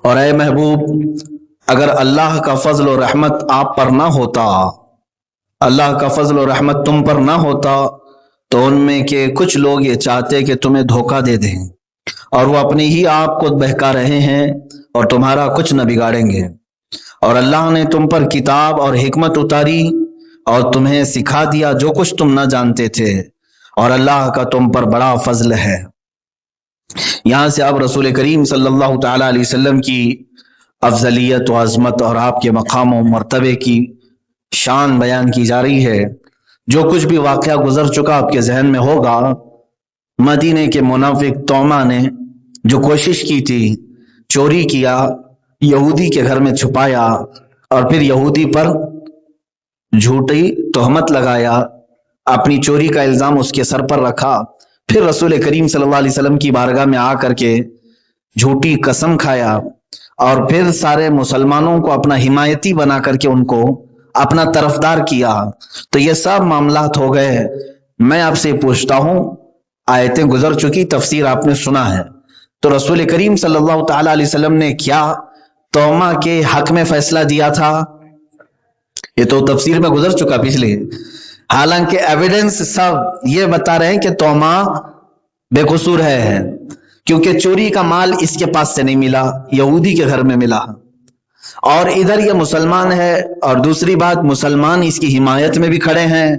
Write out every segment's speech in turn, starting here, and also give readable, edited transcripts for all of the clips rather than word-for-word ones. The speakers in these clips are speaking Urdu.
اور اے محبوب، اگر اللہ کا فضل و رحمت آپ پر نہ ہوتا، اللہ کا فضل و رحمت تم پر نہ ہوتا، تو ان میں کے کچھ لوگ یہ چاہتے کہ تمہیں دھوکہ دے دیں، اور وہ اپنی ہی آپ کو بہکا رہے ہیں اور تمہارا کچھ نہ بگاڑیں گے۔ اور اللہ نے تم پر کتاب اور حکمت اتاری اور تمہیں سکھا دیا جو کچھ تم نہ جانتے تھے، اور اللہ کا تم پر بڑا فضل ہے۔ یہاں سے اب رسول کریم صلی اللہ تعالی علیہ وسلم کی افضلیت و عظمت اور آپ کے مقام و مرتبے کی شان بیان کی جا رہی ہے۔ جو کچھ بھی واقعہ گزر چکا آپ کے ذہن میں ہوگا، مدینے کے منافق طعمہ نے جو کوشش کی تھی، چوری کیا، یہودی کے گھر میں چھپایا، اور پھر یہودی پر جھوٹی تہمت لگایا، اپنی چوری کا الزام اس کے سر پر رکھا، پھر رسول کریم صلی اللہ علیہ وسلم کی بارگاہ میں آ کر کے جھوٹی قسم کھایا، اور پھر سارے مسلمانوں کو اپنا حمایتی بنا کر کے ان کو اپنا طرفدار کیا۔ تو یہ سب معاملات ہو گئے۔ میں آپ سے پوچھتا ہوں، آیتیں گزر چکی، تفسیر آپ نے سنا ہے، تو رسول کریم صلی اللہ تعالی علیہ وسلم نے کیا طعمہ کے حق میں فیصلہ دیا تھا؟ یہ تو تفسیر میں گزر چکا پچھلے، حالانکہ ایویڈنس سب یہ بتا رہے ہیں کہ طعمہ بے قصور ہے، کیونکہ چوری کا مال اس کے پاس سے نہیں ملا، یہودی کے گھر میں ملا، اور ادھر یہ مسلمان ہے، اور دوسری بات مسلمان اس کی حمایت میں بھی کھڑے ہیں،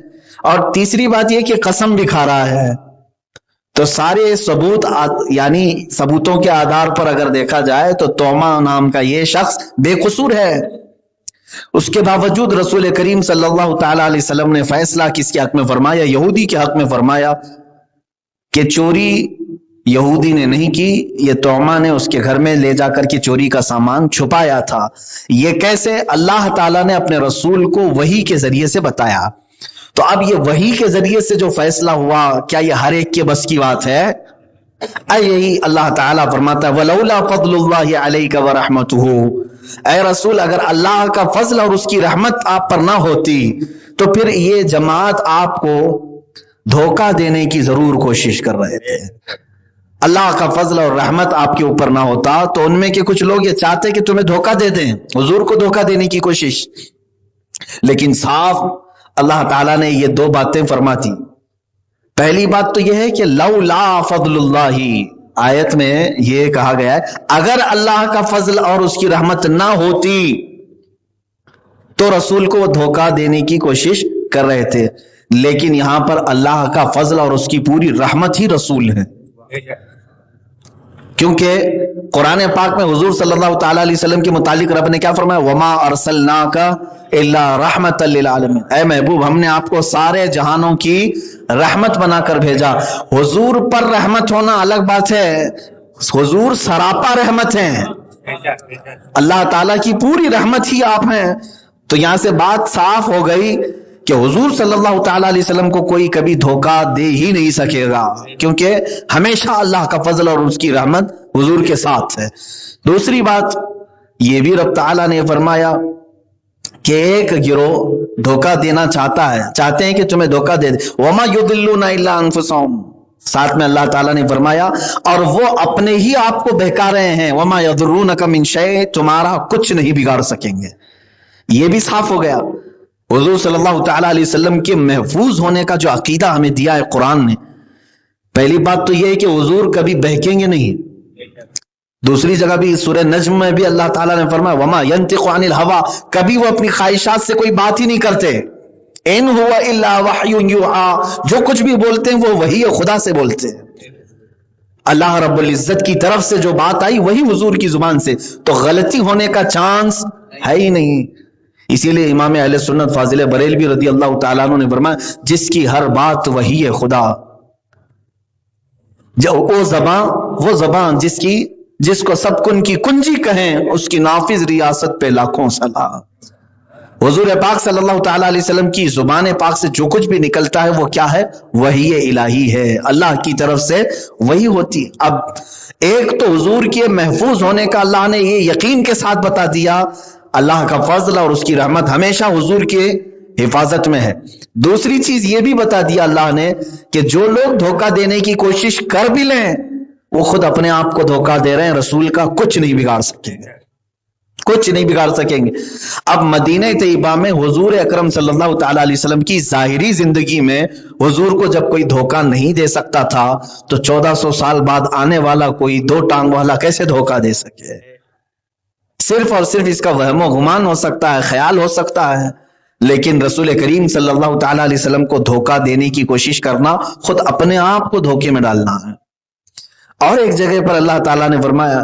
اور تیسری بات یہ کہ قسم بھی کھا رہا ہے۔ تو سارے ثبوت، یعنی ثبوتوں کے آدھار پر اگر دیکھا جائے تو طعمہ نام کا یہ شخص بے قصور ہے۔ اس کے باوجود رسول کریم صلی اللہ تعالی علیہ وسلم نے فیصلہ کس کے حق میں فرمایا؟ یہودی کے حق میں فرمایا کہ چوری یہودی نے نہیں کی، یہ طعمہ نے اس کے گھر میں لے جا کر کے چوری کا سامان چھپایا تھا۔ یہ کیسے؟ اللہ تعالیٰ نے اپنے رسول کو وحی کے ذریعے سے بتایا۔ تو اب یہ وحی کے ذریعے سے جو فیصلہ ہوا، کیا یہ ہر ایک کے بس کی بات ہے؟ یہی اللہ تعالیٰ فرماتا ہے وَلَوْلَا فَضْلُ اللَّهِ عَلَيْكَ وَرَحْمَتُهُ، اے رسول اگر اللہ کا فضل اور اس کی رحمت آپ پر نہ ہوتی تو پھر یہ جماعت آپ کو دھوکہ دینے کی ضرور کوشش کر رہے تھے۔ اللہ کا فضل اور رحمت آپ کے اوپر نہ ہوتا تو ان میں کے کچھ لوگ یہ چاہتے کہ تمہیں دھوکہ دے دیں، حضور کو دھوکہ دینے کی کوشش۔ لیکن صاف اللہ تعالیٰ نے یہ دو باتیں فرماتی۔ پہلی بات تو یہ ہے کہ لولا فضل اللہ، آیت میں یہ کہا گیا ہے اگر اللہ کا فضل اور اس کی رحمت نہ ہوتی تو رسول کو وہ دھوکہ دینے کی کوشش کر رہے تھے، لیکن یہاں پر اللہ کا فضل اور اس کی پوری رحمت ہی رسول ہے، کیونکہ قرآن پاک میں حضور صلی اللہ تعالی علیہ وسلم کے متعلق رب نے کیا فرمایا؟ وما ارسلناک الا رحمت للعالمین، اے محبوب ہم نے آپ کو سارے جہانوں کی رحمت بنا کر بھیجا۔ حضور پر رحمت ہونا الگ بات ہے، حضور سراپا رحمت ہیں، اللہ تعالیٰ کی پوری رحمت ہی آپ ہیں۔ تو یہاں سے بات صاف ہو گئی کہ حضور صلی اللہ تعالی علیہ وسلم کو کوئی کبھی دھوکہ دے ہی نہیں سکے گا، کیونکہ ہمیشہ اللہ کا فضل اور اس کی رحمت حضور کے ساتھ ہے۔ دوسری بات یہ بھی رب تعالیٰ نے فرمایا کہ ایک گروہ دھوکہ دینا چاہتے ہیں کہ تمہیں دھوکہ دے دے، وما یضلون الا انفسهم، ساتھ میں اللہ تعالیٰ نے فرمایا اور وہ اپنے ہی آپ کو بہکا رہے ہیں، وما یضرونک من شیء، تمہارا کچھ نہیں بگاڑ سکیں گے۔ یہ بھی صاف ہو گیا۔ حضور صلی اللہ تعالی علیہ وسلم کے محفوظ ہونے کا جو عقیدہ ہمیں دیا ہے قرآن نے، پہلی بات تو یہ ہے کہ حضور کبھی بہکیں گے نہیں۔ دوسری جگہ بھی سورہ نجم میں بھی اللہ تعالیٰ نے فرمایا وما ينطق عن الهوى، کبھی وہ اپنی خواہشات سے کوئی بات ہی نہیں کرتے، ان هو الا وحی یوحى، جو کچھ بھی بولتے ہیں وہ وحی خدا سے بولتے ہیں۔ اللہ رب العزت کی طرف سے جو بات آئی وہی حضور کی زبان سے، تو غلطی ہونے کا چانس ہے ہی نہیں۔ اسی لیے امام اہل سنت فاضل بریلوی رضی اللہ تعالیٰ عنہ نے فرمایا جس کی ہر بات وحی ہے خدا، وہ زبان جس کو سب کن کی کنجی کہیں، اس کی نافذ ریاست پہ لاکھوں سلام۔ حضور پاک صلی اللہ تعالیٰ علیہ وسلم کی زبان پاک سے جو کچھ بھی نکلتا ہے وہ کیا ہے؟ وحی الہی ہے، اللہ کی طرف سے وہی ہوتی ہے۔ اب ایک تو حضور کے محفوظ ہونے کا اللہ نے یہ یقین کے ساتھ بتا دیا، اللہ کا فضل اور اس کی رحمت ہمیشہ حضور کے حفاظت میں ہے۔ دوسری چیز یہ بھی بتا دیا اللہ نے کہ جو لوگ دھوکہ دینے کی کوشش کر بھی لیں وہ خود اپنے آپ کو دھوکہ دے رہے ہیں، رسول کا کچھ نہیں بگاڑ سکیں گے، کچھ نہیں بگاڑ سکیں گے۔ اب مدینہ طیبہ میں حضور اکرم صلی اللہ تعالی علیہ وسلم کی ظاہری زندگی میں حضور کو جب کوئی دھوکہ نہیں دے سکتا تھا تو 1400 سال بعد آنے والا کوئی دو ٹانگ والا کیسے دھوکہ دے سکے؟ صرف اور صرف اس کا وہم و گمان ہو سکتا ہے، خیال ہو سکتا ہے، لیکن رسول کریم صلی اللہ تعالی علیہ وسلم کو دھوکہ دینے کی کوشش کرنا خود اپنے آپ کو دھوکے میں ڈالنا ہے۔ اور ایک جگہ پر اللہ تعالیٰ نے فرمایا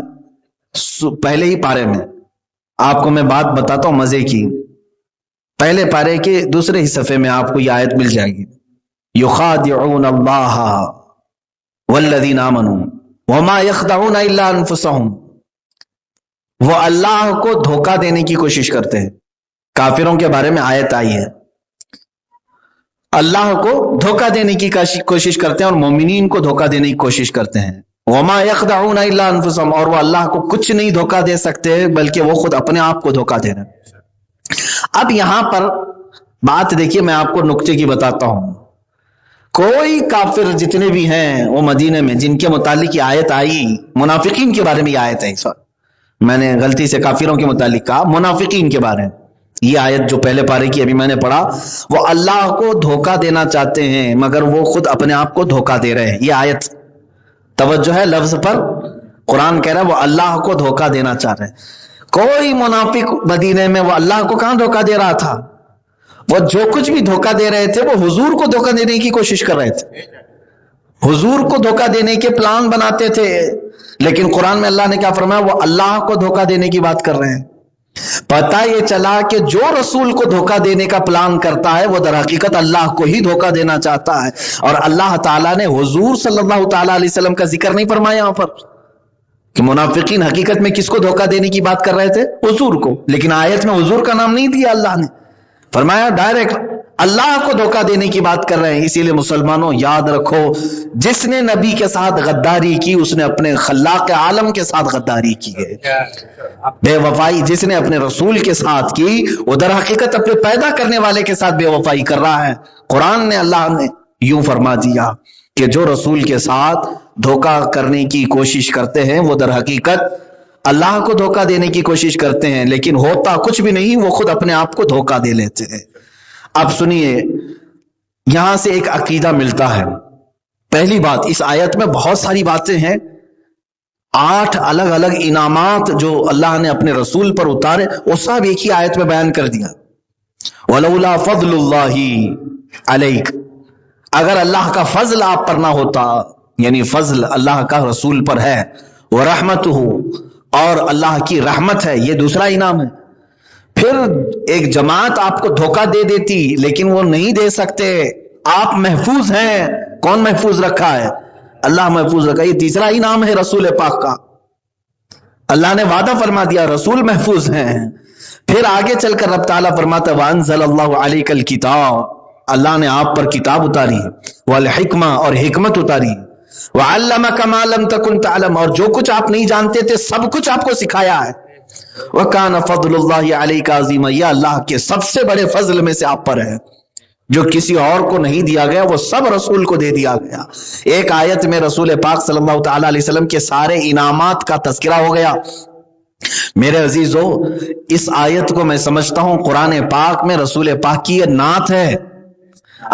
پہلے ہی پارے میں، آپ کو میں بات بتاتا ہوں مزے کی، پہلے پارے کے دوسرے ہی صفحے میں آپ کو یہ آیت مل جائے گی، یخادعون اللہ والذین آمنوا وما یخدعون الا انفسهم، وہ اللہ کو دھوکہ دینے کی کوشش کرتے ہیں۔ کافروں کے بارے میں آیت آئی ہے، اللہ کو دھوکہ دینے کی کوشش کرتے ہیں اور مومنین کو دھوکہ دینے کی کوشش کرتے ہیں۔ وما یخدعون الا انفسهم، اور وہ اللہ کو کچھ نہیں دھوکہ دے سکتے بلکہ وہ خود اپنے آپ کو دھوکہ دے رہے ہیں۔ اب یہاں پر بات دیکھیے، میں آپ کو نکتے کی بتاتا ہوں، کوئی کافر جتنے بھی ہیں وہ مدینے میں جن کے متعلق یہ آیت آئی، منافقین کے بارے میں یہ آیت آئی، میں نے غلطی سے کافروں کے متعلق کہا، منافقین کے بارے میں یہ آیت جو پہلے پارے کی ابھی میں نے پڑھا، وہ اللہ کو دھوکہ دینا چاہتے ہیں مگر وہ خود اپنے آپ کو دھوکہ دے رہے ہیں۔ یہ آیت توجہ ہے لفظ پر، قرآن کہہ رہا ہے وہ اللہ کو دھوکہ دینا چاہ رہے ہیں۔ کوئی منافق مدینے میں وہ اللہ کو کہاں دھوکہ دے رہا تھا، وہ جو کچھ بھی دھوکہ دے رہے تھے وہ حضور کو دھوکہ دینے کی کوشش کر رہے تھے، حضور کو دھوکہ دینے کے پلان بناتے تھے، لیکن قرآن میں اللہ نے کیا فرمایا، وہ اللہ کو دھوکہ دینے کی بات کر رہے ہیں۔ پتہ یہ چلا کہ جو رسول کو دھوکہ دینے کا پلان کرتا ہے وہ در حقیقت اللہ کو ہی دھوکہ دینا چاہتا ہے، اور اللہ تعالیٰ نے حضور صلی اللہ تعالیٰ علیہ وسلم کا ذکر نہیں فرمایا یہاں پر کہ منافقین حقیقت میں کس کو دھوکہ دینے کی بات کر رہے تھے، حضور کو، لیکن آیت میں حضور کا نام نہیں دیا، اللہ نے فرمایا ڈائریکٹ اللہ کو دھوکہ دینے کی بات کر رہے ہیں۔ اسی لیے مسلمانوں یاد رکھو، جس نے نبی کے ساتھ غداری کی اس نے اپنے خلاق عالم کے ساتھ غداری کی ہے۔ بے وفائی جس نے اپنے رسول کے ساتھ کی وہ در حقیقت اپنے پیدا کرنے والے کے ساتھ بے وفائی کر رہا ہے۔ قرآن نے، اللہ نے یوں فرما دیا کہ جو رسول کے ساتھ دھوکہ کرنے کی کوشش کرتے ہیں وہ در حقیقت اللہ کو دھوکہ دینے کی کوشش کرتے ہیں، لیکن ہوتا کچھ بھی نہیں، وہ خود اپنے آپ کو دھوکہ دے لیتے ہیں۔ اب سنیے، یہاں سے ایک عقیدہ ملتا ہے۔ پہلی بات، اس آیت میں بہت ساری باتیں ہیں، 8 الگ الگ انعامات جو اللہ نے اپنے رسول پر اتارے وہ سب ایک ہی آیت میں بیان کر دیا۔ وَلَوْلَا فَضْلُ اللَّهِ عَلَيْكَ، اگر اللہ کا فضل آپ پر نہ ہوتا، یعنی فضل اللہ کا رسول پر ہے، وَرَحْمَتُهُ، اور اللہ کی رحمت ہے، یہ دوسرا انعام ہے۔ پھر ایک جماعت آپ کو دھوکہ دے دیتی لیکن وہ نہیں دے سکتے، آپ محفوظ ہیں، کون محفوظ رکھا ہے؟ اللہ محفوظ رکھا۔ یہ تیسرا انعام ہے رسول پاک کا، اللہ نے وعدہ فرما دیا رسول محفوظ ہیں۔ پھر آگے چل کر رب تعالیٰ فرماتا وَأَنزَلَ اللَّهُ عَلَيْكَ الْكِتَابَ، اللہ نے آپ پر کتاب اتاری، وَالْحِکْمَةَ، اور حکمت اتاری، وَعَلَّمَكَ مَا لَمْ تَكُنْ تَعْلَمُ، اور جو کچھ آپ نہیں جانتے تھے سب کچھ آپ کو سکھایا ہے۔ وَكَانَ فَضْلُ اللَّهِ عَلَيْكَ عَظِيمًا، یہ اللہ کے سب سے بڑے فضل میں سے آپ پر ہے، جو کسی اور کو نہیں دیا گیا وہ سب رسول کو دے دیا گیا۔ ایک آیت میں رسول پاک صلی اللہ تعالی علیہ وسلم کے سارے انعامات کا تذکرہ ہو گیا۔ میرے عزیزو، اس آیت کو میں سمجھتا ہوں قرآن پاک میں رسول پاک کی یہ نعت ہے۔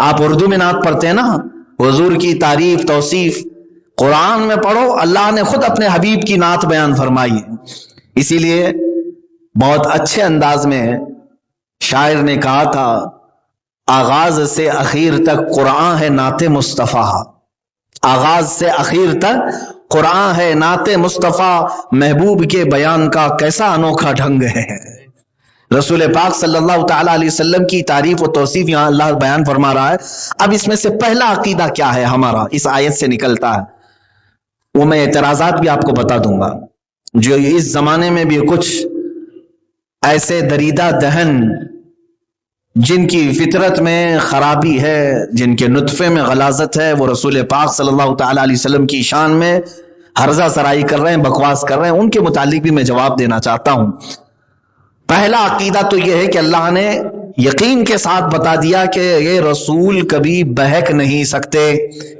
آپ اردو میں نعت پڑھتے ہیں نا، حضور کی تعریف توصیف، قرآن میں پڑھو، اللہ نے خود اپنے حبیب کی نعت بیان فرمائی ہے۔ اسی لیے بہت اچھے انداز میں شاعر نے کہا تھا، آغاز سے اخیر تک قرآن ہے نعت مصطفیٰ، آغاز سے اخیر تک قرآن ہے نعت مصطفیٰ، محبوب کے بیان کا کیسا انوکھا ڈھنگ ہے۔ رسول پاک صلی اللہ تعالی علیہ وسلم کی تعریف و توصیف یہاں اللہ بیان فرما رہا ہے۔ اب اس میں سے پہلا عقیدہ کیا ہے ہمارا، اس آیت سے نکلتا ہے، وہ میں اعتراضات بھی آپ کو بتا دوں گا، جو اس زمانے میں بھی کچھ ایسے دریدہ دہن جن کی فطرت میں خرابی ہے، جن کے نطفے میں غلاظت ہے، وہ رسول پاک صلی اللہ تعالی علیہ وسلم کی شان میں ہرزہ سرائی کر رہے ہیں، بکواس کر رہے ہیں، ان کے متعلق بھی میں جواب دینا چاہتا ہوں۔ پہلا عقیدہ تو یہ ہے کہ اللہ نے یقین کے ساتھ بتا دیا کہ یہ رسول کبھی بہک نہیں سکتے،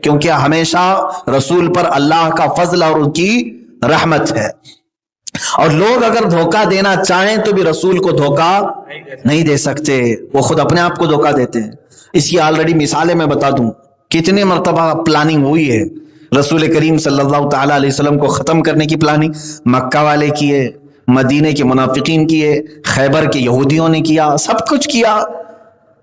کیونکہ ہمیشہ رسول پر اللہ کا فضل اور ان کی رحمت ہے، اور لوگ اگر دھوکہ دینا چاہیں تو بھی رسول کو دھوکہ نہیں دے سکتے، وہ خود اپنے آپ کو دھوکہ دیتے ہیں۔ اس کی آلریڈی مثالیں میں بتا دوں، کتنے مرتبہ پلاننگ ہوئی ہے رسول کریم صلی اللہ تعالی علیہ وسلم کو ختم کرنے کی پلاننگ مکہ والے کیے، مدینے کے منافقین کیے، خیبر کے یہودیوں نے کیا، سب کچھ کیا،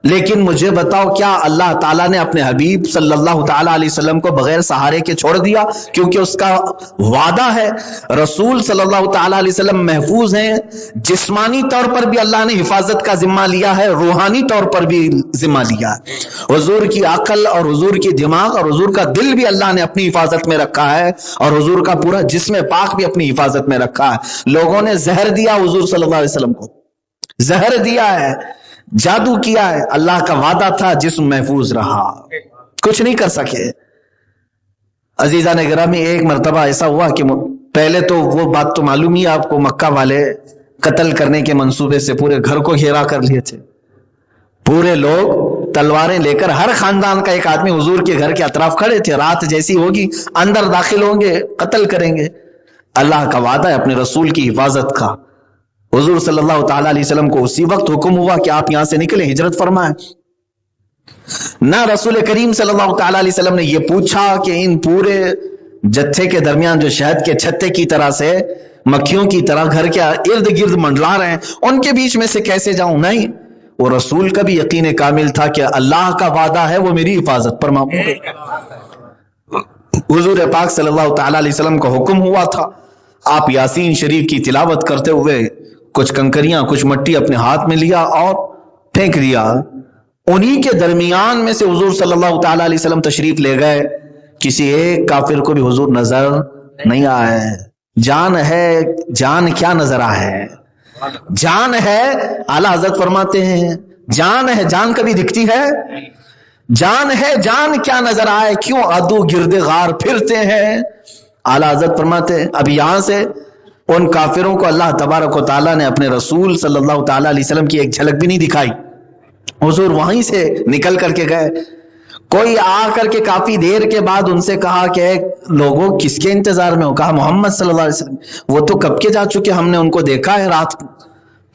لیکن مجھے بتاؤ کیا اللہ تعالیٰ نے اپنے حبیب صلی اللہ تعالیٰ علیہ وسلم کو بغیر سہارے کے چھوڑ دیا؟ کیونکہ اس کا وعدہ ہے، رسول صلی اللہ تعالیٰ علیہ وسلم محفوظ ہیں، جسمانی طور پر بھی اللہ نے حفاظت کا ذمہ لیا ہے، روحانی طور پر بھی ذمہ لیا ہے۔ حضور کی عقل اور حضور کی دماغ اور حضور کا دل بھی اللہ نے اپنی حفاظت میں رکھا ہے، اور حضور کا پورا جسم پاک بھی اپنی حفاظت میں رکھا ہے۔ لوگوں نے زہر دیا حضور صلی اللہ علیہ وسلم کو، زہر دیا ہے، جادو کیا ہے، اللہ کا وعدہ تھا، جسم محفوظ رہا، کچھ نہیں کر سکے۔ عزیزان گرامی، ایک مرتبہ ایسا ہوا کہ پہلے تو وہ بات تو معلوم ہی آپ کو، مکہ والے قتل کرنے کے منصوبے سے پورے گھر کو گھیرا کر لیے تھے، پورے لوگ تلواریں لے کر، ہر خاندان کا ایک آدمی حضور کے گھر کے اطراف کھڑے تھے، رات جیسی ہوگی اندر داخل ہوں گے، قتل کریں گے۔ اللہ کا وعدہ ہے اپنے رسول کی حفاظت کا۔ حضور صلی اللہ تعالیٰ علیہ وسلم کو اسی وقت حکم ہوا کہ آپ یہاں سے نکلیں، ہجرت فرمائیں۔ نہ رسول کریم صلی اللہ تعالیٰ علیہ وسلم نے یہ پوچھا کہ ان پورے جتھے کے درمیان جو شہد کے چھتے کی طرح سے مکھیوں کی طرح گھر کے ارد گرد منڈلا رہے ہیں، ان کے بیچ میں سے کیسے جاؤں؟ نہیں، وہ رسول کا بھی یقین کامل تھا کہ اللہ کا وعدہ ہے، وہ میری حفاظت پر معمول ہے۔ حضور پاک صلی اللہ تعالیٰ علیہ وسلم کا حکم ہوا تھا، آپ یاسین شریف کی تلاوت کرتے ہوئے کچھ کنکریاں، کچھ مٹی اپنے ہاتھ میں لیا اور پھینک دیا، انہی کے درمیان میں سے حضور صلی اللہ تعالیٰ علیہ وسلم تشریف لے گئے، کسی ایک کافر کو بھی حضور نظر نہیں آئے۔ جان ہے، جان کیا نظر آئے؟ جان ہے، اعلیٰ حضرت فرماتے ہیں جان ہے، جان کبھی دکھتی ہے؟ جان ہے، جان کیا نظر آئے؟ کیوں عدو گرد غار پھرتے ہیں؟ اعلیٰ حضرت فرماتے ہیں اب یہاں سے ان کافروں کو اللہ تبارک و تعالیٰ نے اپنے رسول صلی اللہ تعالیٰ علیہ وسلم کی ایک جھلک بھی نہیں دکھائی، حضور وہیں سے نکل کر کے گئے۔ کوئی آ کر کے کافی دیر کے بعد ان سے کہا کہ لوگوں کس کے انتظار میں ہو؟ کہا محمد صلی اللہ علیہ وسلم، وہ تو کب کے جا چکے، ہم نے ان کو دیکھا ہے رات کو،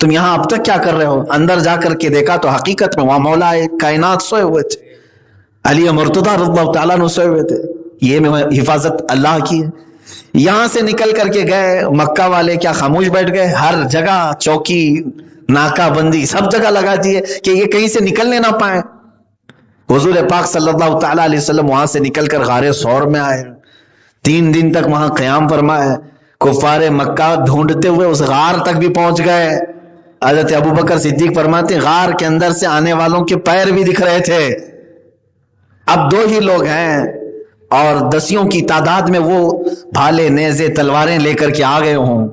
تم یہاں اب تک کیا کر رہے ہو؟ اندر جا کر کے دیکھا تو حقیقت میں وہاں مولا کائنات سوئے ہوئے تھے، علی مرتضیٰ رضی اللہ تعالیٰ عنہ سوئے ہوئے تھے۔ یہ حفاظت اللہ کی ہے۔ یہاں سے نکل کر کے گئے، مکہ والے کیا خاموش بیٹھ گئے؟ ہر جگہ چوکی، ناکہ بندی سب جگہ لگا دیے کہ یہ کہیں سے نکلنے نہ پائیں۔ حضور پاک صلی اللہ تعالیٰ علیہ وسلم وہاں سے نکل کر غار ثور میں آئے، 3 دن تک وہاں قیام فرمائے، کفار مکہ ڈھونڈتے ہوئے اس غار تک بھی پہنچ گئے۔ حضرت ابوبکر صدیق فرماتے ہیں غار کے اندر سے آنے والوں کے پیر بھی دکھ رہے تھے۔ اب 2 ہی لوگ ہیں اور 10 کی تعداد میں وہ بھالے، نیزے، تلواریں لے کر کے آ گئے ہوں۔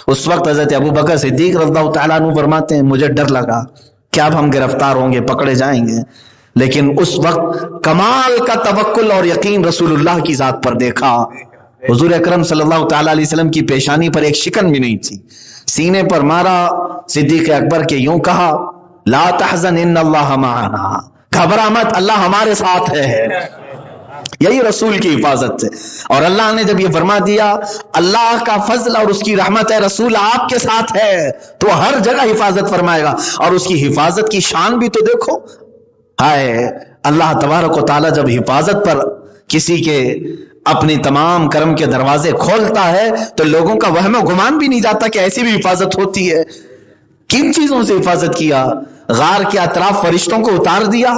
اس وقت حضرت ابوبکر صدیق رضی اللہ تعالیٰ عنہ فرماتے ہیں مجھے ڈر لگا کہ اب ہم گرفتار ہوں گے، پکڑے جائیں گے، لیکن اس وقت کمال کا توکل اور یقین رسول اللہ کی ذات پر دیکھا۔ حضور اکرم صلی اللہ تعالیٰ علیہ وسلم کی پیشانی پر ایک شکن بھی نہیں تھی، سینے پر مارا صدیق اکبر کے، یوں کہا لا تحزن ان اللہ معنا، گھبرا مت، اللہ ہمارے ساتھ ہے۔ یہی رسول کی حفاظت ہے۔ اور اللہ نے جب یہ فرما دیا اللہ کا فضل اور اس کی رحمت ہے، رسول آپ کے ساتھ ہے، تو ہر جگہ حفاظت فرمائے گا۔ اور اس کی حفاظت کی شان بھی تو دیکھو، ہائے اللہ تبارک و تعالیٰ جب حفاظت پر کسی کے اپنی تمام کرم کے دروازے کھولتا ہے تو لوگوں کا وہم و گمان بھی نہیں جاتا کہ ایسی بھی حفاظت ہوتی ہے۔ کن چیزوں سے حفاظت کیا؟ غار کے اطراف فرشتوں کو اتار دیا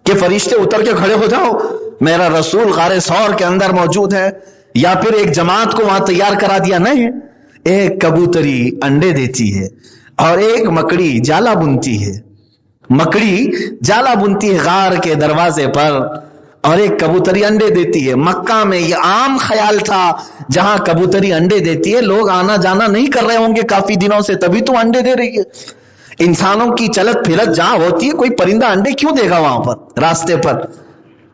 کہ فرشتے اتر کے کھڑے ہو جاؤ، میرا رسول غار ثور کے اندر موجود ہے، یا پھر ایک جماعت کو وہاں تیار کرا دیا؟ نہیں، ایک کبوتری انڈے دیتی ہے اور ایک مکڑی جالا بنتی ہے، مکڑی جالا بنتی ہے غار کے دروازے پر، اور ایک کبوتری انڈے دیتی ہے۔ مکہ میں یہ عام خیال تھا جہاں کبوتری انڈے دیتی ہے لوگ آنا جانا نہیں کر رہے ہوں گے کافی دنوں سے، تبھی تو انڈے دے رہی ہے۔ انسانوں کی چلت پھرت جہاں ہوتی ہے، کوئی پرندہ انڈے کیوں دے گا وہاں پر راستے پر؟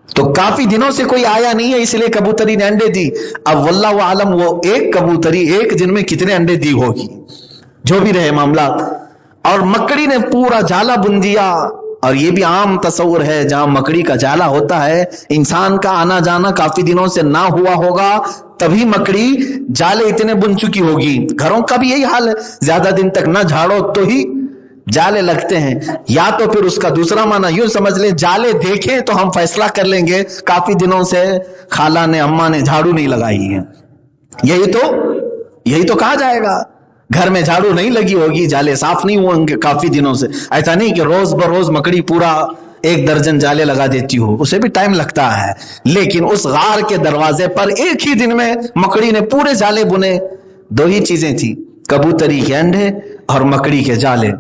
تو کافی دنوں سے کوئی آیا نہیں ہے، اس لیے کبوتری نے انڈے دی۔ اب واللہ عالم وہ ایک کبوتری ایک دن میں کتنے انڈے دی ہوگی، جو بھی رہے معاملات۔ اور مکڑی نے پورا جالا بن دیا. اور یہ بھی عام تصور ہے، جہاں مکڑی کا جالا ہوتا ہے انسان کا آنا جانا کافی دنوں سے نہ ہوا ہوگا، تبھی مکڑی جالے اتنے بن چکی ہوگی. گھروں کا بھی یہی حال ہے، زیادہ دن تک نہ جھاڑو تو ہی جالے لگتے ہیں. یا تو پھر اس کا دوسرا معنی یوں سمجھ لیں، جالے دیکھیں تو ہم فیصلہ کر لیں گے کافی دنوں سے خالہ نے اماں نے جھاڑو نہیں لگائی ہے. یہی تو کہا جائے گا. گھر میں جھاڑو نہیں لگی ہوگی، جالے صاف نہیں ہوں گے کافی دنوں سے. ایسا نہیں کہ روز بروز مکڑی پورا 1 درجن جالے لگا دیتی ہو، اسے بھی ٹائم لگتا ہے. لیکن اس غار کے دروازے پر ایک ہی دن میں مکڑی نے پورے جالے بنے. 2 ہی چیزیں تھی، کبوتری کے انڈے اور مکڑی کے جالے.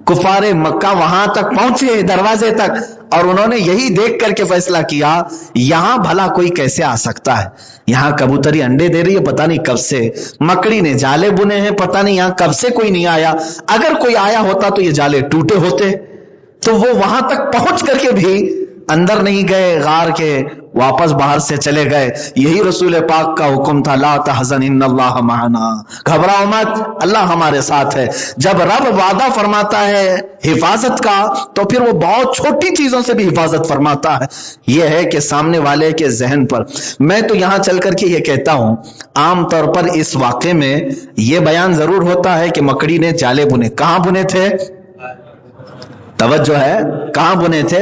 کفار مکہ وہاں تک پہنچے دروازے تک، اور انہوں نے یہی دیکھ کر کے فیصلہ کیا یہاں بھلا کوئی کیسے آ سکتا ہے. یہاں کبوتری انڈے دے رہی ہے پتہ نہیں کب سے، مکڑی نے جالے بنے ہیں پتہ نہیں یہاں کب سے کوئی نہیں آیا. اگر کوئی آیا ہوتا تو یہ جالے ٹوٹے ہوتے. تو وہ وہاں تک پہنچ کر کے بھی اندر نہیں گئے غار کے، واپس باہر سے چلے گئے. یہی رسول پاک کا حکم تھا، لا تحزن ان اللہ معنا، گھبراؤ مت اللہ ہمارے ساتھ ہے. جب رب وعدہ فرماتا ہے حفاظت کا تو پھر وہ بہت چھوٹی چیزوں سے بھی حفاظت فرماتا ہے. یہ ہے کہ سامنے والے کے ذہن پر. میں تو یہاں چل کر کے یہ کہتا ہوں، عام طور پر اس واقعے میں یہ بیان ضرور ہوتا ہے کہ مکڑی نے جالے بنے. کہاں بنے تھے؟ توجہ ہے، کہاں بنے تھے؟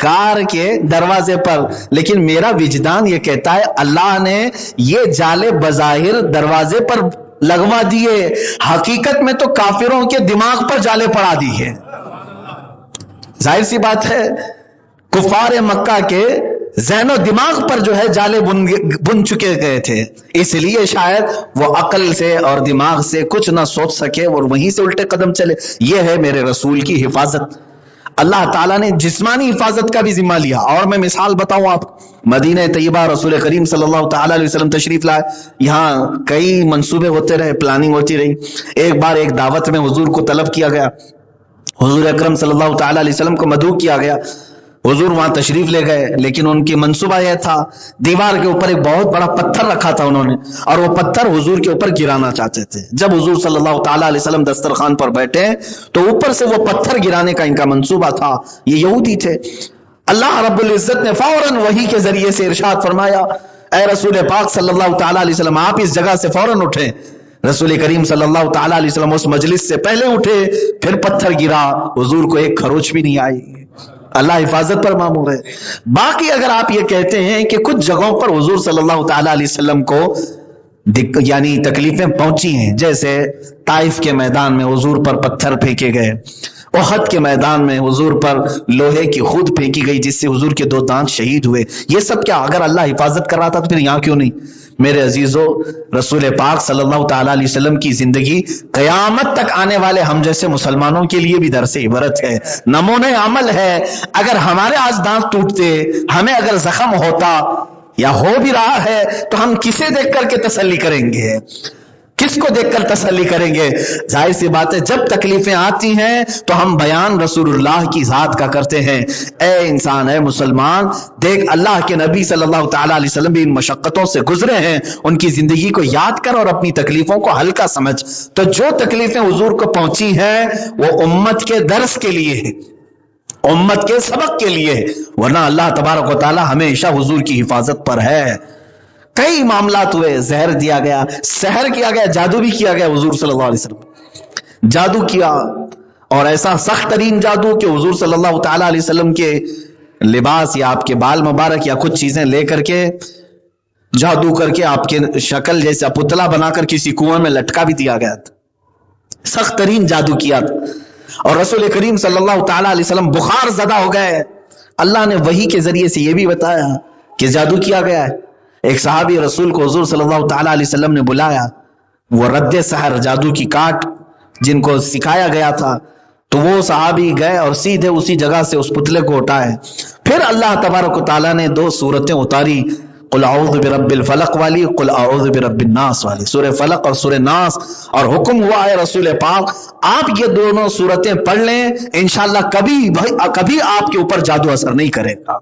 غار کے دروازے پر. لیکن میرا وجدان یہ کہتا ہے اللہ نے یہ جالے بظاہر دروازے پر لگوا دیے، حقیقت میں تو کافروں کے دماغ پر جالے پڑا دیے. ظاہر سی بات ہے کفار مکہ کے ذہن و دماغ پر جو ہے جالے بن چکے گئے تھے، اس لیے شاید وہ عقل سے اور دماغ سے کچھ نہ سوچ سکے اور وہیں سے الٹے قدم چلے. یہ ہے میرے رسول کی حفاظت. اللہ تعالیٰ نے جسمانی حفاظت کا بھی ذمہ لیا. اور میں مثال بتاؤں آپ، مدینہ طیبہ رسول کریم صلی اللہ تعالیٰ علیہ وسلم تشریف لائے. یہاں کئی منصوبے ہوتے رہے، پلاننگ ہوتی رہی. ایک بار ایک دعوت میں حضور کو طلب کیا گیا، حضور اکرم صلی اللہ تعالیٰ علیہ وسلم کو مدعو کیا گیا. حضور وہاں تشریف لے گئے، لیکن ان کی منصوبہ یہ تھا، دیوار کے اوپر ایک بہت بڑا پتھر رکھا تھا انہوں نے، اور وہ پتھر حضور کے اوپر گرانا چاہتے تھے. جب حضور صلی اللہ تعالیٰ علیہ وسلم دسترخوان پر بیٹھے تو اوپر سے وہ پتھر گرانے کا ان کا منصوبہ تھا. یہ یہودی تھے. اللہ رب العزت نے فوراً وحی کے ذریعے سے ارشاد فرمایا، اے رسول پاک صلی اللہ تعالیٰ علیہ وسلم آپ اس جگہ سے فوراً اٹھیں. رسول کریم صلی اللہ تعالیٰ علیہ وسلم اس مجلس سے پہلے اٹھے، پھر پتھر گرا، حضور کو ایک خروچ بھی نہیں آئی. اللہ حفاظت پر مامور ہے. باقی اگر آپ یہ کہتے ہیں کہ کچھ جگہوں پر حضور صلی اللہ تعالیٰ علیہ وسلم کو یعنی تکلیفیں پہنچی ہیں، جیسے طائف کے میدان میں حضور پر پتھر پھینکے گئے، احد کے میدان میں حضور پر لوہے کی خود پھینکی گئی جس سے حضور کے 2 دانت شہید ہوئے. یہ سب کیا اگر اللہ حفاظت کر رہا تھا تو پھر یہاں کیوں نہیں؟ میرے عزیزو، رسول پاک صلی اللہ تعالیٰ علیہ وسلم کی زندگی قیامت تک آنے والے ہم جیسے مسلمانوں کے لیے بھی درس عبرت ہے، نمونہ عمل ہے. اگر ہمارے آج دانت ٹوٹتے، ہمیں اگر زخم ہوتا یا ہو بھی رہا ہے تو ہم کسے دیکھ کر کے تسلی کریں گے؟ کس کو دیکھ کر تسلی کریں گے؟ ظاہر سی بات ہے جب تکلیفیں آتی ہیں تو ہم بیان رسول اللہ کی ذات کا کرتے ہیں. اے انسان، اے مسلمان، دیکھ اللہ کے نبی صلی اللہ تعالیٰ علیہ وسلم بھی ان مشقتوں سے گزرے ہیں، ان کی زندگی کو یاد کر اور اپنی تکلیفوں کو ہلکا سمجھ. تو جو تکلیفیں حضور کو پہنچی ہیں وہ امت کے درس کے لیے ہے، امت کے سبق کے لیے، ورنہ اللہ تبارک و تعالیٰ ہمیشہ حضور کی حفاظت پر ہے. کئی معاملات ہوئے، زہر دیا گیا، سحر کیا گیا، جادو بھی کیا گیا. حضور صلی اللہ علیہ وسلم جادو کیا، اور ایسا سخت ترین جادو کہ حضور صلی اللہ تعالیٰ علیہ وسلم کے لباس یا آپ کے بال مبارک یا کچھ چیزیں لے کر کے جادو کر کے آپ کے شکل جیسا پتلا بنا کر کسی کنویں میں لٹکا بھی دیا گیا تھا. سخت ترین جادو کیا تھا. اور رسول کریم صلی اللہ تعالیٰ علیہ وسلم بخار زدہ ہو گئے. اللہ نے وحی کے ذریعے سے یہ بھی بتایا کہ جادو کیا گیا ہے. ایک صحابی رسول کو حضور صلی اللہ تعالیٰ علیہ وسلم نے بلایا، وہ رد سحر جادو کی کاٹ جن کو سکھایا گیا تھا، تو وہ صحابی گئے اور سیدھے اسی جگہ سے اس پتلے کو اٹھائے. پھر اللہ تبارک و تعالیٰ نے 2 صورتیں اتاری، قل اعوذ برب الفلق والی، قل اعوذ برب الناس والی، سورہ فلق اور سورہ ناس، اور حکم ہوا ہے رسول پاک آپ یہ دونوں سورتیں پڑھ لیں، انشاءاللہ کبھی آپ کے اوپر جادو اثر نہیں کرے گا۔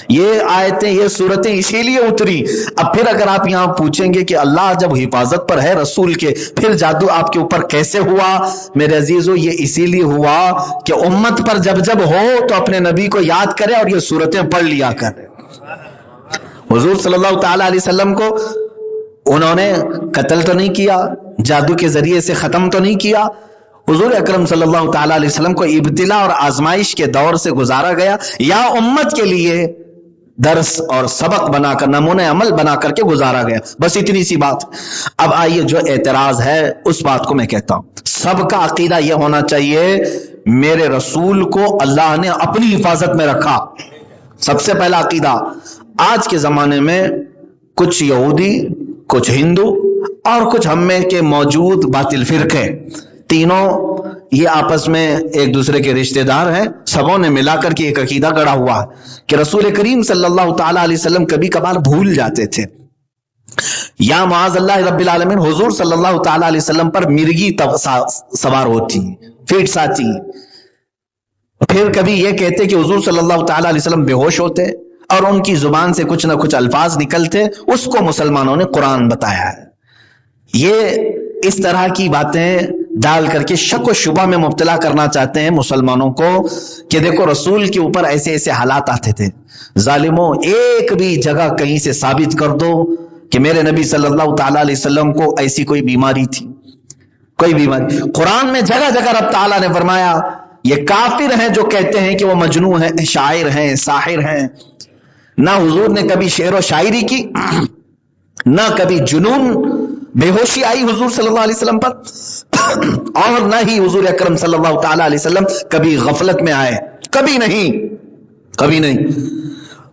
یہ آیتیں، یہ سورتیں اسی لیے اتری۔ اب پھر اگر آپ یہاں پوچھیں گے کہ اللہ جب حفاظت پر ہے رسول کے، پھر جادو آپ کے اوپر کیسے ہوا؟ میرے عزیزو، یہ اسی لیے ہوا کہ امت پر جب ہو تو اپنے نبی کو یاد کرے اور یہ سورتیں پڑھ لیا کرے۔ حضور صلی اللہ تعالی علیہ وسلم کو انہوں نے قتل تو نہیں کیا، جادو کے ذریعے سے ختم تو نہیں کیا، حضور اکرم صلی اللہ تعالی علیہ وسلم کو ابتلا اور آزمائش کے دور سے گزارا گیا، یا امت کے لیے درس اور سبق بنا کر، نمونہ عمل بنا کر کے گزارا گیا، بس اتنی سی بات۔ اب آئیے جو اعتراض ہے اس بات کو میں کہتا ہوں، سب کا عقیدہ یہ ہونا چاہیے میرے رسول کو اللہ نے اپنی حفاظت میں رکھا، سب سے پہلا عقیدہ۔ آج کے زمانے میں کچھ یہودی، کچھ ہندو اور کچھ ہم میں کے موجود باطل فرقے، تینوں یہ آپس میں ایک دوسرے کے رشتہ دار ہیں، سبوں نے ملا کر کے ایک عقیدہ گڑھا ہوا ہے کہ رسول کریم صلی اللہ تعالی علیہ وسلم کبھی کبھار بھول جاتے تھے، یا معاذ اللہ رب العالمین حضور صلی اللہ تعالی علیہ وسلم پر مرغی سوار ہوتی، فیٹس آتی، پھر کبھی یہ کہتے کہ حضور صلی اللہ تعالی علیہ وسلم بے ہوش ہوتے اور ان کی زبان سے کچھ نہ کچھ الفاظ نکلتے، اس کو مسلمانوں نے قرآن بتایا ہے۔ یہ اس طرح کی باتیں ڈال کر کے شک و شبہ میں مبتلا کرنا چاہتے ہیں مسلمانوں کو کہ دیکھو رسول کے اوپر ایسے ایسے حالات آتے تھے۔ ظالموں، ایک بھی جگہ کہیں سے ثابت کر دو کہ میرے نبی صلی اللہ تعالی علیہ وسلم کو ایسی کوئی بیماری تھی، کوئی بیماری۔ قرآن میں جگہ جگہ رب تعالیٰ نے فرمایا یہ کافر ہیں جو کہتے ہیں کہ وہ مجنون ہیں، شاعر ہیں، ساحر ہیں۔ نہ حضور نے کبھی شعر و شاعری کی، نہ کبھی جنون، بے ہوشی آئی حضور صلی اللہ علیہ وسلم پر، اور نہ ہی حضور اکرم صلی اللہ تعالی علیہ وسلم کبھی غفلت میں آئے، کبھی نہیں، کبھی نہیں۔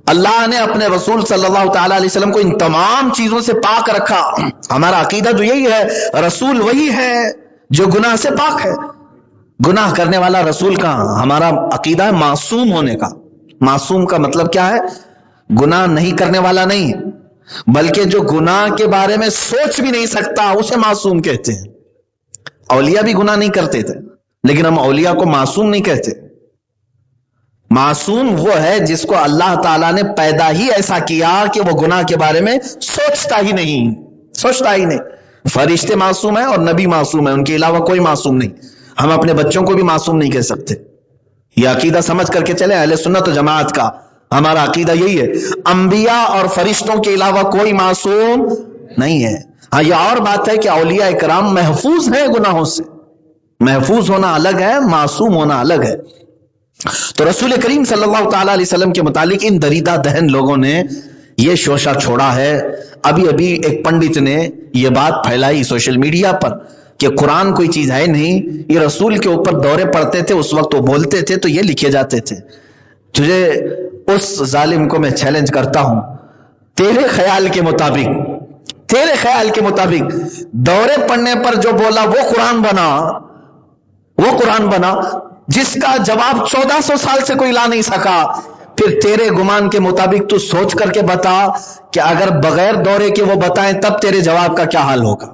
اللہ نے اپنے رسول صلی اللہ تعالی علیہ وسلم کو ان تمام چیزوں سے پاک رکھا۔ ہمارا عقیدہ جو یہی ہے، رسول وہی ہے جو گناہ سے پاک ہے، گناہ کرنے والا رسول کہاں؟ ہمارا عقیدہ ہے معصوم ہونے کا۔ معصوم کا مطلب کیا ہے؟ گناہ نہیں کرنے والا نہیں، بلکہ جو گناہ کے بارے میں سوچ بھی نہیں سکتا اسے معصوم کہتے ہیں۔ اولیاء بھی گناہ نہیں کرتے تھے، لیکن ہم اولیاء کو معصوم نہیں کہتے۔ معصوم وہ ہے جس کو اللہ تعالیٰ نے پیدا ہی ایسا کیا کہ وہ گناہ کے بارے میں سوچتا ہی نہیں، سوچتا ہی نہیں۔ فرشتے معصوم ہیں اور نبی معصوم ہیں، ان کے علاوہ کوئی معصوم نہیں۔ ہم اپنے بچوں کو بھی معصوم نہیں کہہ سکتے۔ یہ عقیدہ سمجھ کر کے چلے اہل سنت و جماعت کا، ہمارا عقیدہ یہی ہے، انبیاء اور فرشتوں کے علاوہ کوئی معصوم نہیں ہے۔ ہاں یہ اور بات ہے کہ اولیاء اکرام محفوظ ہیں گناہوں سے، محفوظ ہونا الگ ہے، معصوم ہونا الگ ہے۔ تو رسول کریم صلی اللہ تعالی علیہ وسلم کے متعلق ان دریدہ دہن لوگوں نے یہ شوشہ چھوڑا ہے۔ ابھی ایک پنڈت نے یہ بات پھیلائی سوشل میڈیا پر کہ قرآن کوئی چیز ہے نہیں، یہ رسول کے اوپر دورے پڑتے تھے، اس وقت وہ بولتے تھے تو یہ لکھے جاتے تھے۔ تجھے اس ظالم کو میں چیلنج کرتا ہوں، تیرے خیال کے مطابق دورے پڑنے پر جو بولا وہ قرآن بنا جس کا جواب 1400 سال سے کوئی لا نہیں سکا۔ پھر تیرے گمان کے مطابق تو سوچ کر کے بتا کہ اگر بغیر دورے کے وہ بتائیں تب تیرے جواب کا کیا حال ہوگا۔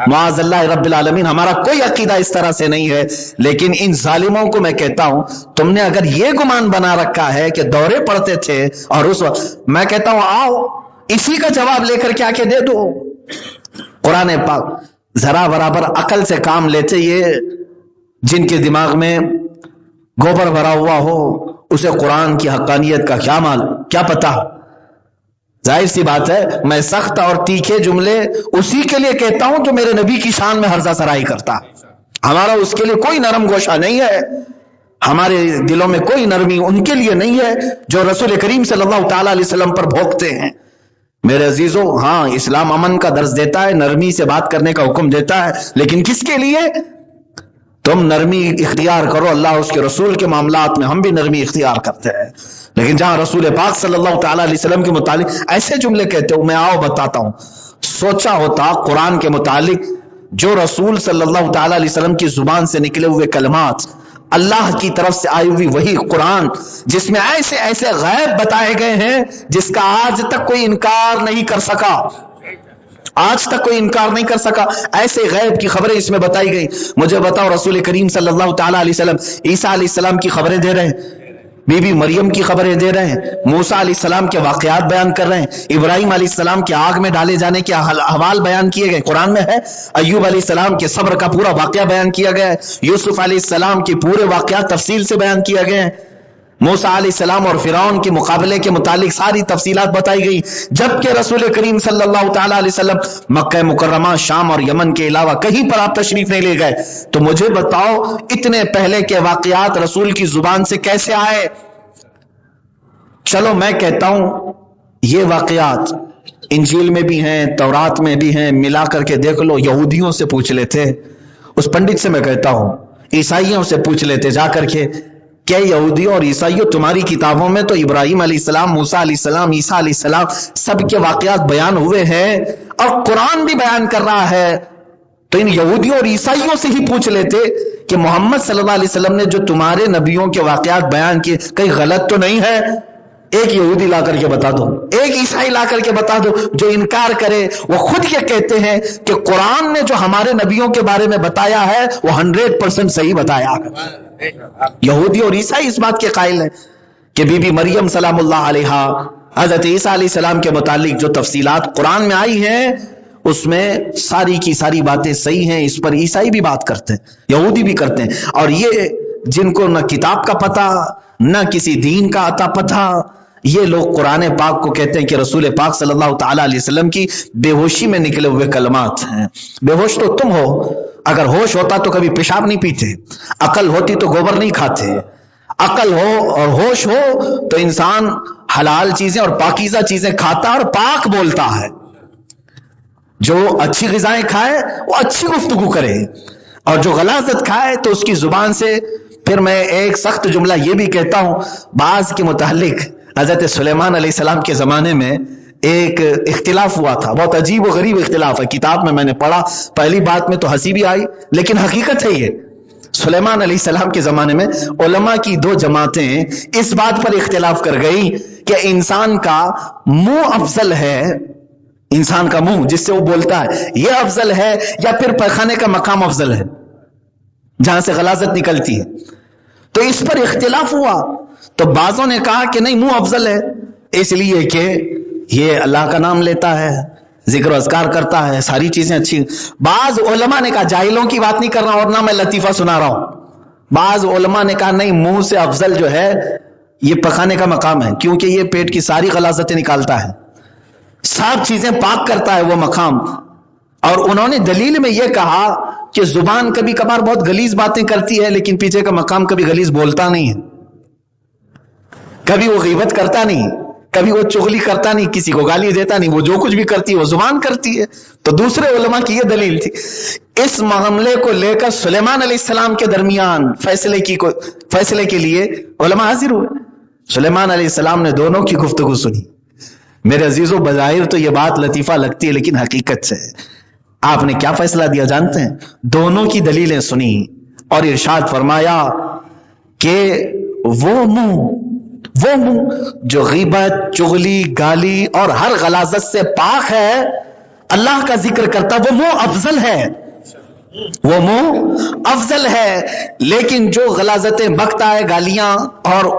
معاذ اللہ رب العالمین، ہمارا کوئی عقیدہ اس طرح سے نہیں ہے، لیکن ان ظالموں کو میں کہتا ہوں تم نے اگر یہ گمان بنا رکھا ہے کہ دورے پڑتے تھے اور اس وقت، میں کہتا ہوں آؤ اسی کا جواب لے کر کے آ کے دے دو۔ قرآن پاک ذرا برابر عقل سے کام لیتے، یہ جن کے دماغ میں گوبر بھرا ہوا ہو اسے قرآن کی حقانیت کا کیا پتا۔ ظاہر سی بات ہے میں سخت اور تیکھے جملے اسی کے لیے کہتا ہوں جو میرے نبی کی شان میں ہرزہ سرائی کرتا۔ ہمارا اس کے لیے کوئی نرم گوشہ نہیں ہے، ہمارے دلوں میں کوئی نرمی ان کے لیے نہیں ہے جو رسول کریم صلی اللہ تعالی علیہ وسلم پر بھونکتے ہیں۔ میرے عزیزوں، ہاں اسلام امن کا درس دیتا ہے، نرمی سے بات کرنے کا حکم دیتا ہے، لیکن کس کے لیے؟ تم نرمی اختیار کرو، اللہ اس کے رسول کے معاملات میں ہم بھی نرمی اختیار کرتے ہیں، لیکن جہاں رسول پاک صلی اللہ تعالی علیہ وسلم کے متعلق ایسے جملے کہتے ہو، میں آؤ بتاتا ہوں۔ سوچا ہوتا قرآن کے متعلق جو رسول صلی اللہ تعالی علیہ وسلم کی زبان سے نکلے ہوئے کلمات اللہ کی طرف سے آئی ہوئی وہی قرآن جس میں ایسے ایسے غیب بتائے گئے ہیں جس کا آج تک کوئی انکار نہیں کر سکا، آج تک کوئی انکار نہیں کر سکا، ایسے غیب کی خبریں اس میں بتائی گئی۔ مجھے بتاؤ، رسول کریم صلی اللہ تعالی علیہ وسلم عیسیٰ علیہ السلام کی خبریں دے رہے ہیں، بی بی مریم کی خبریں دے رہے ہیں، موسیٰ علیہ السلام کے واقعات بیان کر رہے ہیں، ابراہیم علیہ السلام کے آگ میں ڈالے جانے کے احوال بیان کیے گئے، قرآن میں ہے، ایوب علیہ السلام کے صبر کا پورا واقعہ بیان کیا گیا ہے، یوسف علیہ السلام کے پورے واقعات تفصیل سے بیان کیا گئے ہیں، موسیٰ علیہ السلام اور فرعون کے مقابلے کے متعلق ساری تفصیلات بتائی گئی، جبکہ رسول کریم صلی اللہ تعالی علیہ وسلم مکہ مکرمہ، شام اور یمن کے علاوہ کہیں پر آپ تشریف نہیں لے گئے۔ تو مجھے بتاؤ اتنے پہلے کے واقعات رسول کی زبان سے کیسے آئے؟ چلو میں کہتا ہوں یہ واقعات انجیل میں بھی ہیں، تورات میں بھی ہیں، ملا کر کے دیکھ لو، یہودیوں سے پوچھ لیتے، اس پنڈت سے میں کہتا ہوں، عیسائیوں سے پوچھ لیتے جا کر کے، کہ یہودیوں اور عیسائیوں تمہاری کتابوں میں تو ابراہیم علیہ السلام، موسیٰ علیہ السلام، عیسیٰ علیہ السلام سب کے واقعات بیان ہوئے ہیں اور قرآن بھی بیان کر رہا ہے، تو ان یہودیوں اور عیسائیوں سے ہی پوچھ لیتے کہ محمد صلی اللہ علیہ وسلم نے جو تمہارے نبیوں کے واقعات بیان کیے کہیں غلط تو نہیں ہے؟ ایک یہودی لا کر کے بتا دو، ایک عیسائی لا کر کے بتا دو جو انکار کرے۔ وہ خود یہ کہتے ہیں کہ قرآن نے جو ہمارے نبیوں کے بارے میں بتایا ہے وہ 100% صحیح بتایا ہے۔ یہودی اور عیسائی اس بات کے قائل ہیں کہ بی بی مریم سلام اللہ علیہا، حضرت عیسیٰ علیہ السلام کے متعلق جو تفصیلات قرآن میں آئی ہیں اس میں ساری کی ساری باتیں صحیح ہیں، اس پر عیسائی بھی بات کرتے ہیں، یہودی بھی کرتے ہیں، اور یہ جن کو نہ کتاب کا پتہ نہ کسی دین کا آتا پتہ، یہ لوگ قرآن پاک کو کہتے ہیں کہ رسول پاک صلی اللہ تعالی علیہ وسلم کی بے ہوشی میں نکلے ہوئے کلمات ہیں۔ بے ہوش تو تم ہو، اگر ہوش ہوتا تو کبھی پیشاب نہیں پیتے، عقل ہوتی تو گوبر نہیں کھاتے، عقل ہو اور ہوش ہو تو انسان حلال چیزیں اور پاکیزہ چیزیں کھاتا اور پاک بولتا ہے، جو اچھی غذائیں کھائے وہ اچھی گفتگو کرے، اور جو غلاظت کھائے تو اس کی زبان سے۔ پھر میں ایک سخت جملہ یہ بھی کہتا ہوں، بعض کے متعلق حضرت سلیمان علیہ السلام کے زمانے میں ایک اختلاف ہوا تھا، بہت عجیب و غریب اختلاف ہے، کتاب میں نے پڑھا، پہلی بات میں تو ہنسی بھی آئی لیکن حقیقت ہے یہ۔ سلیمان علیہ السلام کے زمانے میں علماء کی دو جماعتیں اس بات پر اختلاف کر گئی کہ انسان کا منہ افضل ہے، انسان کا منہ جس سے وہ بولتا ہے یہ افضل ہے یا پھر پیخانے کا مقام افضل ہے جہاں سے غلاظت نکلتی ہے۔ تو اس پر اختلاف ہوا، تو بعضوں نے کہا کہ نہیں، منہ افضل ہے اس لیے کہ یہ اللہ کا نام لیتا ہے، ذکر و اذکار کرتا ہے، ساری چیزیں اچھی۔ بعض علماء نے کہا، جاہلوں کی بات نہیں کر رہا اور نہ میں لطیفہ سنا رہا ہوں، بعض علماء نے کہا نہیں، منہ سے افضل جو ہے یہ پخانے کا مقام ہے، کیونکہ یہ پیٹ کی ساری غلاظتیں نکالتا ہے، سب چیزیں پاک کرتا ہے وہ مقام۔ اور انہوں نے دلیل میں یہ کہا کہ زبان کبھی کبھار بہت غلیظ باتیں کرتی ہے لیکن پیچھے کا مقام کبھی غلیظ بولتا نہیں ہے، کبھی وہ غیبت کرتا نہیں، کبھی وہ چغلی کرتا نہیں، کسی کو گالی دیتا نہیں، وہ جو کچھ بھی کرتی ہے وہ زبان کرتی ہے۔ تو دوسرے علماء کی یہ دلیل تھی۔ اس معاملے کو لے کر سلیمان علیہ السلام کے درمیان فیصلے کے لیے علماء حاضر ہوئے، سلیمان علیہ السلام نے دونوں کی گفتگو سنی۔ میرے عزیزوں، بظاہر تو یہ بات لطیفہ لگتی ہے لیکن حقیقت سے آپ نے کیا فیصلہ دیا جانتے ہیں؟ دونوں کی دلیلیں سنی اور ارشاد فرمایا کہ وہ منہ جو غیبت، چغلی، گالی اور ہر غلاظت سے پاک ہے، اللہ کا ذکر کرتا، وہ منہ افضل ہے، وہ منہ افضل ہے۔ لیکن جو غلاظتیں بکتا ہے، گالیاں اور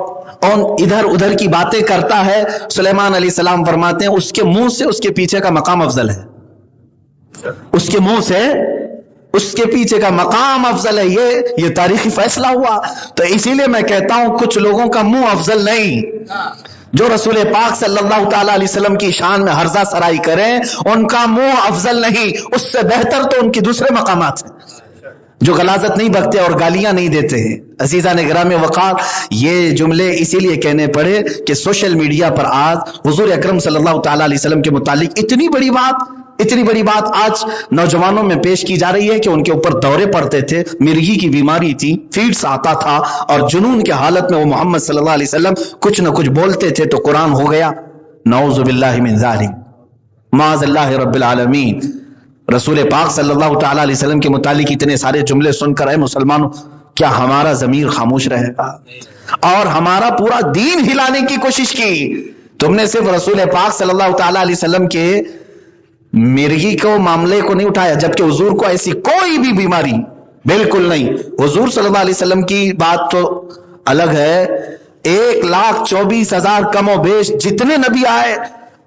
ادھر ادھر کی باتیں کرتا ہے، سلیمان علیہ السلام فرماتے ہیں اس کے منہ سے اس کے پیچھے کا مقام افضل ہے، اس کے منہ سے اس کے پیچھے کا مقام افضل ہے۔ یہ تاریخی فیصلہ ہوا۔ تو اسی لیے میں کہتا ہوں کچھ لوگوں کا منہ افضل نہیں، جو رسول پاک صلی اللہ تعالی علیہ وسلم کی شان میں ہرزہ سرائی کریں ان کا منہ افضل نہیں، اس سے بہتر تو ان کی دوسرے مقامات ہیں، جو غلاظت نہیں بکتے اور گالیاں نہیں دیتے ہیں۔ عزیزان گرامی وقار، یہ جملے اسی لیے کہنے پڑے کہ سوشل میڈیا پر آج حضور اکرم صلی اللہ تعالی علیہ وسلم کے متعلق اتنی بڑی بات آج نوجوانوں میں پیش کی جا رہی ہے کہ ان کے اوپر دورے پڑتے تھے، مرگی کی بیماری تھی، فیڈس آتا تھا، اور جنون کے حالت میں وہ محمد صلی اللہ علیہ وسلم کچھ نہ کچھ بولتے تھے تو قرآن ہو گیا۔ نعوذ باللہ من ذالک، معاذ اللہ رب العالمین۔ رسول پاک صلی اللہ تعالی علیہ وسلم کے متعلق اتنے سارے جملے سن کر اے مسلمانوں کیا ہمارا ضمیر خاموش رہے گا؟ اور ہمارا پورا دین ہلانے کی کوشش کی، تم نے صرف رسول پاک صلی اللہ تعالی علیہ وسلم کے مرغی کو معاملے کو نہیں اٹھایا، جبکہ حضور کو ایسی کوئی بھی بیماری بالکل نہیں. حضور صلی اللہ علیہ وسلم کی بات تو الگ ہے. 1,24,000 کم و بیش جتنے نبی آئے،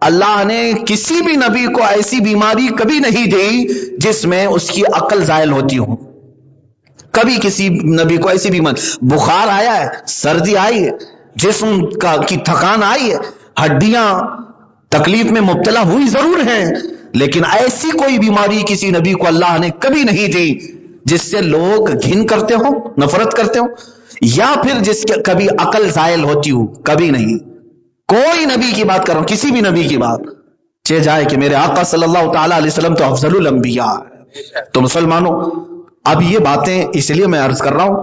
اللہ نے کسی بھی نبی کو ایسی بیماری کبھی نہیں دی جس میں اس کی عقل زائل ہوتی ہو. کبھی کسی نبی کو ایسی بیماری، بخار آیا ہے، سردی آئی ہے، جسم کی تھکان آئی ہے، ہڈیاں تکلیف میں مبتلا ہوئی ضرور ہیں، لیکن ایسی کوئی بیماری کسی نبی کو اللہ نے کبھی نہیں دی جس سے لوگ گھن کرتے ہو، نفرت کرتے ہو، یا پھر جس کے کبھی عقل زائل ہوتی ہو. کبھی نہیں. کوئی نبی کی بات کر رہا ہوں، کسی بھی نبی کی بات چہ جائے کہ میرے آقا صلی اللہ تعالی علیہ وسلم تو افضل الانبیاء ہے. تو مسلمانوں، اب یہ باتیں اس لیے میں عرض کر رہا ہوں،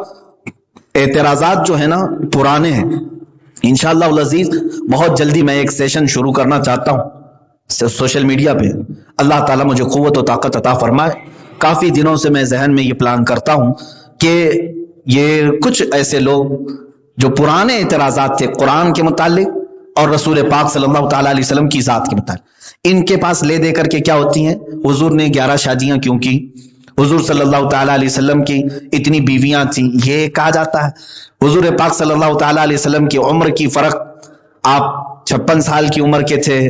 اعتراضات جو ہے نا پرانے ہیں. انشاءاللہ العزیز بہت جلدی میں ایک سیشن شروع کرنا چاہتا ہوں سوشل میڈیا پہ. اللہ تعالیٰ مجھے قوت و طاقت عطا فرمائے. کافی دنوں سے میں ذہن میں یہ پلان کرتا ہوں کہ یہ کچھ ایسے لوگ جو پرانے اعتراضات تھے قرآن کے متعلق اور رسول پاک صلی اللہ تعالیٰ علیہ وسلم کی ذات کے متعلق، ان کے پاس لے دے کر کے کیا ہوتی ہیں، حضور نے 11 شادیاں کیوں کی، حضور صلی اللہ تعالیٰ علیہ وسلم کی اتنی بیویاں تھیں، یہ کہا جاتا ہے. حضور پاک صلی اللہ تعالیٰ علیہ وسلم کی عمر کی فرق، آپ 56 سال کی عمر کے تھے،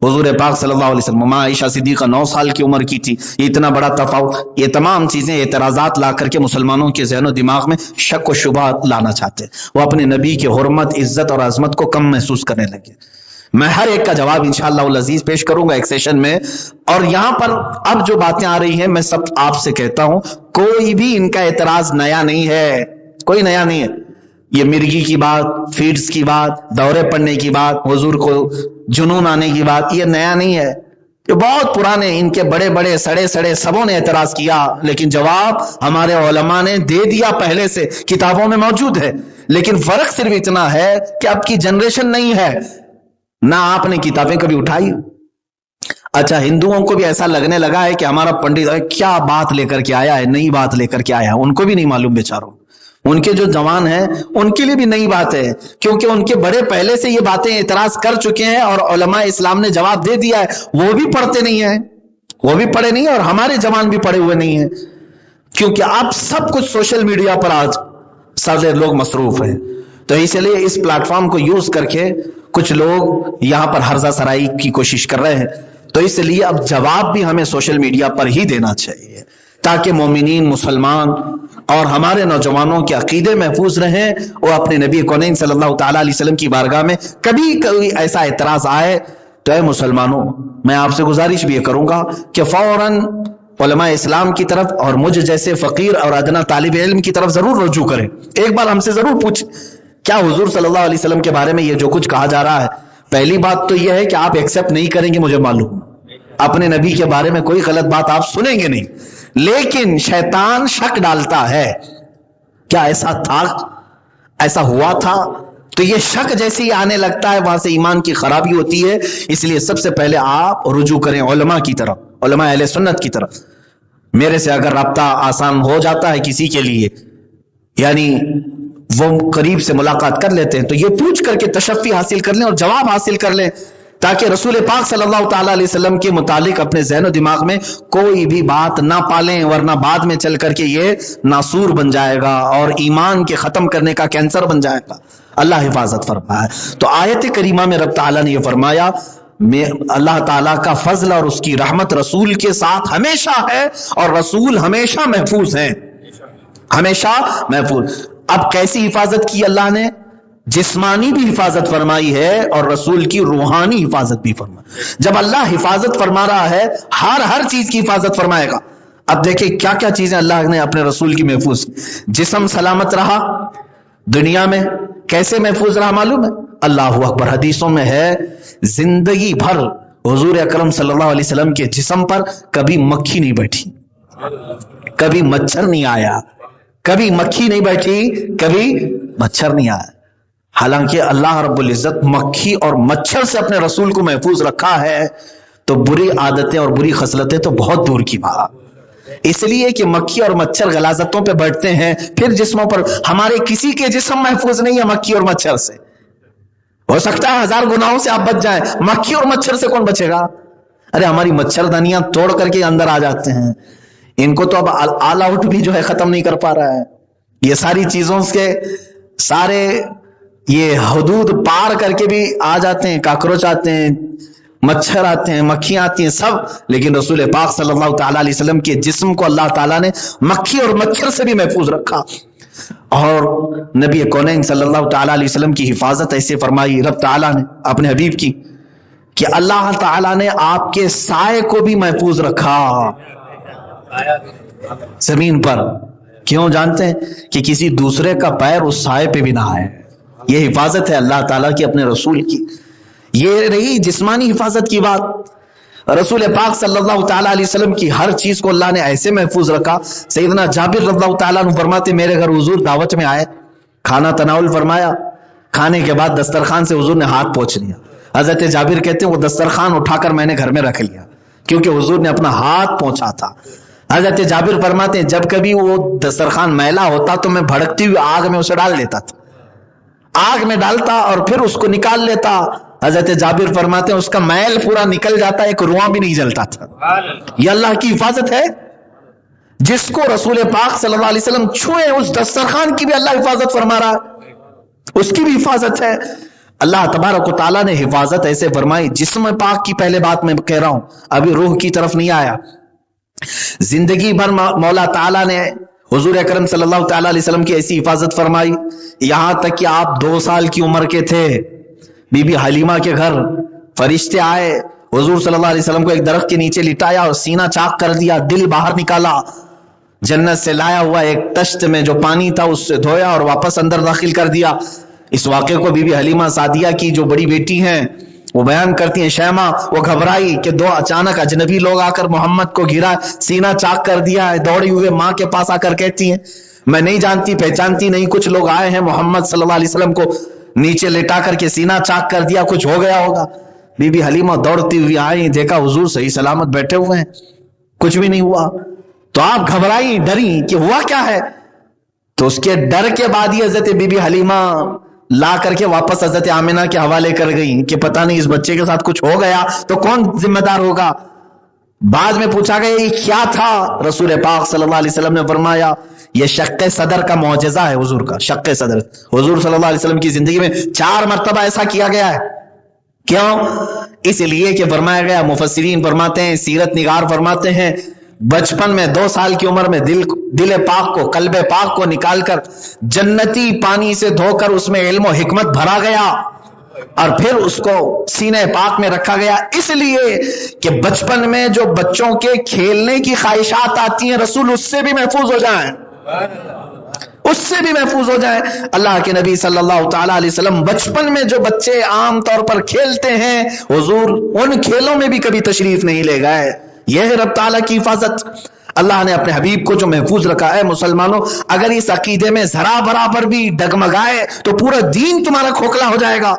حضور پاک صلی اللہ علیہ وسلم ماں عائشہ صدیقہ 9 سال کی عمر کی تھی. یہ اتنا بڑا تفاوت، یہ تمام چیزیں اعتراضات لا کر کے مسلمانوں کے ذہن و دماغ میں شک و شبہ لانا چاہتے ہیں. وہ اپنے نبی کی حرمت، عزت اور عظمت کو کم محسوس کرنے لگے. میں ہر ایک کا جواب انشاءاللہ العزیز پیش کروں گا ایک سیشن میں. اور یہاں پر اب جو باتیں آ رہی ہیں، میں سب آپ سے کہتا ہوں، کوئی بھی ان کا اعتراض نیا نہیں ہے، کوئی نیا نہیں ہے. یہ مرغی کی بات، فیڈز کی بات، دورے پڑنے کی بات، حضور کو جنون آنے کی بات، یہ نیا نہیں ہے. یہ بہت پرانے، ان کے بڑے بڑے سڑے سڑے سبوں نے اعتراض کیا، لیکن جواب ہمارے علماء نے دے دیا، پہلے سے کتابوں میں موجود ہے. لیکن فرق صرف اتنا ہے کہ اب کی جنریشن نہیں ہے، نہ آپ نے کتابیں کبھی اٹھائی. اچھا، ہندوؤں کو بھی ایسا لگنے لگا ہے کہ ہمارا پنڈت کیا بات لے کر کے آیا ہے، نئی بات لے کر کے آیا ہے. ان کو بھی نہیں معلوم بیچاروں، ان کے جو جوان ہیں ان کے لیے بھی نئی بات ہے، کیونکہ ان کے بڑے پہلے سے یہ باتیں اعتراض کر چکے ہیں اور علماء اسلام نے جواب دے دیا ہے. وہ بھی پڑھتے نہیں ہیں، وہ بھی پڑھے نہیں ہیں، اور ہمارے جوان بھی پڑھے ہوئے نہیں ہیں، کیونکہ اب سب کچھ سوشل میڈیا پر آج سارے لوگ مصروف ہیں. تو اس لیے اس پلیٹ فارم کو یوز کر کے کچھ لوگ یہاں پر ہرزہ سرائی کی کوشش کر رہے ہیں. تو اس لیے اب جواب بھی ہمیں سوشل میڈیا پر ہی دینا چاہیے، تاکہ مومنین، مسلمان اور ہمارے نوجوانوں کے عقیدے محفوظ رہیں. اور اپنے نبی کونین صلی اللہ تعالیٰ علیہ وسلم کی بارگاہ میں کبھی کوئی ایسا اعتراض آئے تو اے مسلمانوں، میں آپ سے گزارش بھی یہ کروں گا کہ فوراً علماء اسلام کی طرف اور مجھ جیسے فقیر اور ادنا طالب علم کی طرف ضرور رجوع کریں. ایک بار ہم سے ضرور پوچھ، کیا حضور صلی اللہ علیہ وسلم کے بارے میں یہ جو کچھ کہا جا رہا ہے، پہلی بات تو یہ ہے کہ آپ ایکسپٹ نہیں کریں گے، مجھے معلوم. اپنے نبی کے بارے میں کوئی غلط بات آپ سنیں گے نہیں، لیکن شیطان شک ڈالتا ہے، کیا ایسا تھا، ایسا ہوا تھا؟ تو یہ شک جیسے ہی آنے لگتا ہے، وہاں سے ایمان کی خرابی ہوتی ہے. اس لیے سب سے پہلے آپ رجوع کریں علماء کی طرف، علماء اہل سنت کی طرف. میرے سے اگر رابطہ آسان ہو جاتا ہے کسی کے لیے، یعنی وہ قریب سے ملاقات کر لیتے ہیں، تو یہ پوچھ کر کے تشفی حاصل کر لیں اور جواب حاصل کر لیں، تاکہ رسول پاک صلی اللہ تعالیٰ علیہ وسلم کے متعلق اپنے ذہن و دماغ میں کوئی بھی بات نہ پالیں، ورنہ بعد میں چل کر کے یہ ناسور بن جائے گا اور ایمان کے ختم کرنے کا کینسر بن جائے گا. اللہ حفاظت فرمائے. تو آیت کریمہ میں رب تعالیٰ نے یہ فرمایا، اللہ تعالیٰ کا فضل اور اس کی رحمت رسول کے ساتھ ہمیشہ ہے، اور رسول ہمیشہ محفوظ ہیں، ہمیشہ محفوظ. اب کیسی حفاظت کی اللہ نے؟ جسمانی بھی حفاظت فرمائی ہے اور رسول کی روحانی حفاظت بھی فرمائی. جب اللہ حفاظت فرما رہا ہے، ہر چیز کی حفاظت فرمائے گا. اب دیکھیں کیا کیا چیزیں اللہ نے اپنے رسول کی محفوظ کی. جسم سلامت رہا دنیا میں، کیسے محفوظ رہا معلوم ہے؟ اللہ اکبر، حدیثوں میں ہے زندگی بھر حضور اکرم صلی اللہ علیہ وسلم کے جسم پر کبھی مکھی نہیں بیٹھی، کبھی مچھر نہیں آیا، کبھی مکھی نہیں بیٹھی، کبھی مچھر نہیں آیا. حالانکہ اللہ رب العزت مکھی اور مچھر سے اپنے رسول کو محفوظ رکھا ہے، تو بری عادتیں اور بری خصلتیں تو بہت دور کی بات. اس لیے کہ مکھی اور مچھر غلاظتوں پہ بڑھتے ہیں، پھر جسموں پر. ہمارے کسی کے جسم محفوظ نہیں ہے مکھی اور مچھر سے. ہو سکتا ہے 1000 گناہوں سے آپ بچ جائیں، مکھی اور مچھر سے کون بچے گا؟ ارے ہماری مچھردانیاں توڑ کر کے اندر آ جاتے ہیں، ان کو تو اب آل آؤٹ بھی جو ہے ختم نہیں کر پا رہا ہے. یہ ساری چیزوں کے سارے یہ حدود پار کر کے بھی آ جاتے ہیں، کاکروچ آتے ہیں، مچھر آتے ہیں، مکھیاں آتی ہیں، سب. لیکن رسول پاک صلی اللہ تعالیٰ علیہ وسلم کے جسم کو اللہ تعالیٰ نے مکھی اور مچھر سے بھی محفوظ رکھا. اور نبی کونین صلی اللہ تعالیٰ علیہ وسلم کی حفاظت ایسے فرمائی رب تعالیٰ نے اپنے حبیب کی کہ اللہ تعالیٰ نے آپ کے سائے کو بھی محفوظ رکھا زمین پر. کیوں جانتے ہیں؟ کہ کسی دوسرے کا پیر اس سائے پہ بھی نہ آئے. یہ حفاظت ہے اللہ تعالیٰ کی اپنے رسول کی. یہ رہی جسمانی حفاظت کی بات. رسول پاک صلی اللہ تعالیٰ علیہ وسلم کی ہر چیز کو اللہ نے ایسے محفوظ رکھا. سیدنا جابر رضی اللہ تعالیٰ عنہ فرماتے میرے گھر حضور دعوت میں آئے، کھانا تناول فرمایا، کھانے کے بعد دسترخوان سے حضور نے ہاتھ پوچھ لیا. حضرت جابر کہتے ہیں وہ دسترخوان اٹھا کر میں نے گھر میں رکھ لیا کیونکہ حضور نے اپنا ہاتھ پہنچا تھا. حضرت جابر فرماتے ہیں جب کبھی وہ دسترخوان میلا ہوتا تو میں بھڑکتی ہوئی آگ میں اسے ڈال دیتا تھا، آگ میں ڈالتا اور پھر اس کو نکال لیتا. حضرت جابر فرماتے ہیں اس کا میل پورا نکل جاتا، ایک رواں بھی نہیں جلتا تھا. یہ اللہ کی حفاظت ہے. جس کو رسول پاک صلی اللہ علیہ وسلم چھوئے اس دسترخوان کی بھی اللہ حفاظت فرما رہا ہے، اس کی بھی حفاظت ہے. اللہ تبارک و تعالیٰ نے حفاظت ایسے فرمائی. جسم پاک کی پہلے بات میں کہہ رہا ہوں، ابھی روح کی طرف نہیں آیا. زندگی بھر مولا تعالیٰ نے حضور اکرم صلی اللہ تعالیٰ علیہ وسلم کی ایسی حفاظت فرمائی، یہاں تک کہ آپ 2 سال کی عمر کے تھے، بی بی حلیمہ کے گھر فرشتے آئے، حضور صلی اللہ علیہ وسلم کو ایک درخت کے نیچے لٹایا اور سینہ چاک کر دیا، دل باہر نکالا، جنت سے لایا ہوا ایک تشت میں جو پانی تھا اس سے دھویا اور واپس اندر داخل کر دیا. اس واقعے کو بی بی حلیمہ سعدیہ کی جو بڑی بیٹی ہیں وہ بیان کرتی ہیں. شیمہ وہ گھبرائی کہ 2 اچانک اجنبی لوگ آ کر محمد کو گھیرا، سینہ چاک کر دیا ہے. دوڑی ہوئے ماں کے پاس آ کر کہتی ہیں میں نہیں جانتی پہچانتی نہیں، کچھ لوگ آئے ہیں محمد صلی اللہ علیہ وسلم کو نیچے لٹا کر کے سینہ چاک کر دیا، کچھ ہو گیا ہوگا. بی بی حلیمہ دوڑتی ہوئی آئی، دیکھا حضور صحیح سلامت بیٹھے ہوئے ہیں، کچھ بھی نہیں ہوا. تو آپ گھبرائی، ڈری کہ ہوا کیا ہے. تو اس کے ڈر کے بعد ہی حضرت بی بی حلیمہ لا کر کے واپس حضرت آمنہ کے حوالے کر گئی کہ پتہ نہیں اس بچے کے ساتھ کچھ ہو گیا تو کون ذمہ دار ہوگا. بعد میں پوچھا گیا یہ کیا تھا، رسول پاک صلی اللہ علیہ وسلم نے فرمایا یہ شق صدر کا معجزہ ہے. حضور کا شق صدر، حضور صلی اللہ علیہ وسلم کی زندگی میں 4 مرتبہ ایسا کیا گیا ہے. کیوں؟ اس لیے کہ فرمایا گیا، مفسرین فرماتے ہیں، سیرت نگار فرماتے ہیں، بچپن میں 2 سال کی عمر میں دل پاک کو، قلب پاک کو نکال کر جنتی پانی سے دھو کر اس میں علم و حکمت بھرا گیا اور پھر اس کو سینے پاک میں رکھا گیا. اس لیے کہ بچپن میں جو بچوں کے کھیلنے کی خواہشات آتی ہیں رسول اس سے بھی محفوظ ہو جائیں، اس سے بھی محفوظ ہو جائیں. اللہ کے نبی صلی اللہ تعالی علیہ وسلم بچپن میں جو بچے عام طور پر کھیلتے ہیں حضور ان کھیلوں میں بھی کبھی تشریف نہیں لے گئے. یہ ہے رب تعالیٰ کی حفاظت. اللہ نے اپنے حبیب کو جو محفوظ رکھا ہے. مسلمانوں اگر اس عقیدے میں ذرا برابر بھی ڈگمگائے تو پورا دین تمہارا کھوکھلا ہو جائے گا.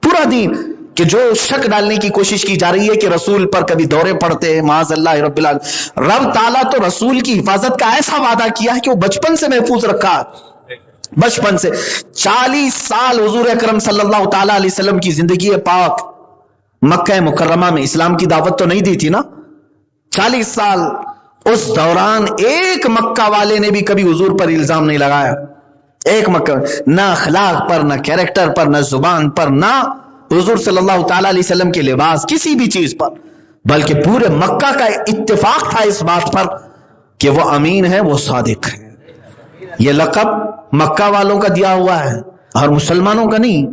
پورا دین کہ جو شک ڈالنے کی کوشش کی جا رہی ہے کہ رسول پر کبھی دورے پڑتے ہیں، معاذ اللہ رب العالمین. رب تعالیٰ تو رسول کی حفاظت کا ایسا وعدہ کیا ہے کہ وہ بچپن سے محفوظ رکھا، بچپن سے. 40 سال حضور اکرم صلی اللہ تعالیٰ علیہ وسلم کی زندگی پاک مکہ مکرمہ میں اسلام کی دعوت تو نہیں دی تھی نا. 40 سال اس دوران ایک مکہ والے نے بھی کبھی حضور پر الزام نہیں لگایا. ایک مکہ، نہ اخلاق پر، نہ کیریکٹر پر، نہ زبان پر، نہ حضور صلی اللہ تعالیٰ علیہ وسلم کے لباس، کسی بھی چیز پر، بلکہ پورے مکہ کا اتفاق تھا اس بات پر کہ وہ امین ہے، وہ صادق ہے. یہ لقب مکہ والوں کا دیا ہوا ہے اور مسلمانوں کا نہیں.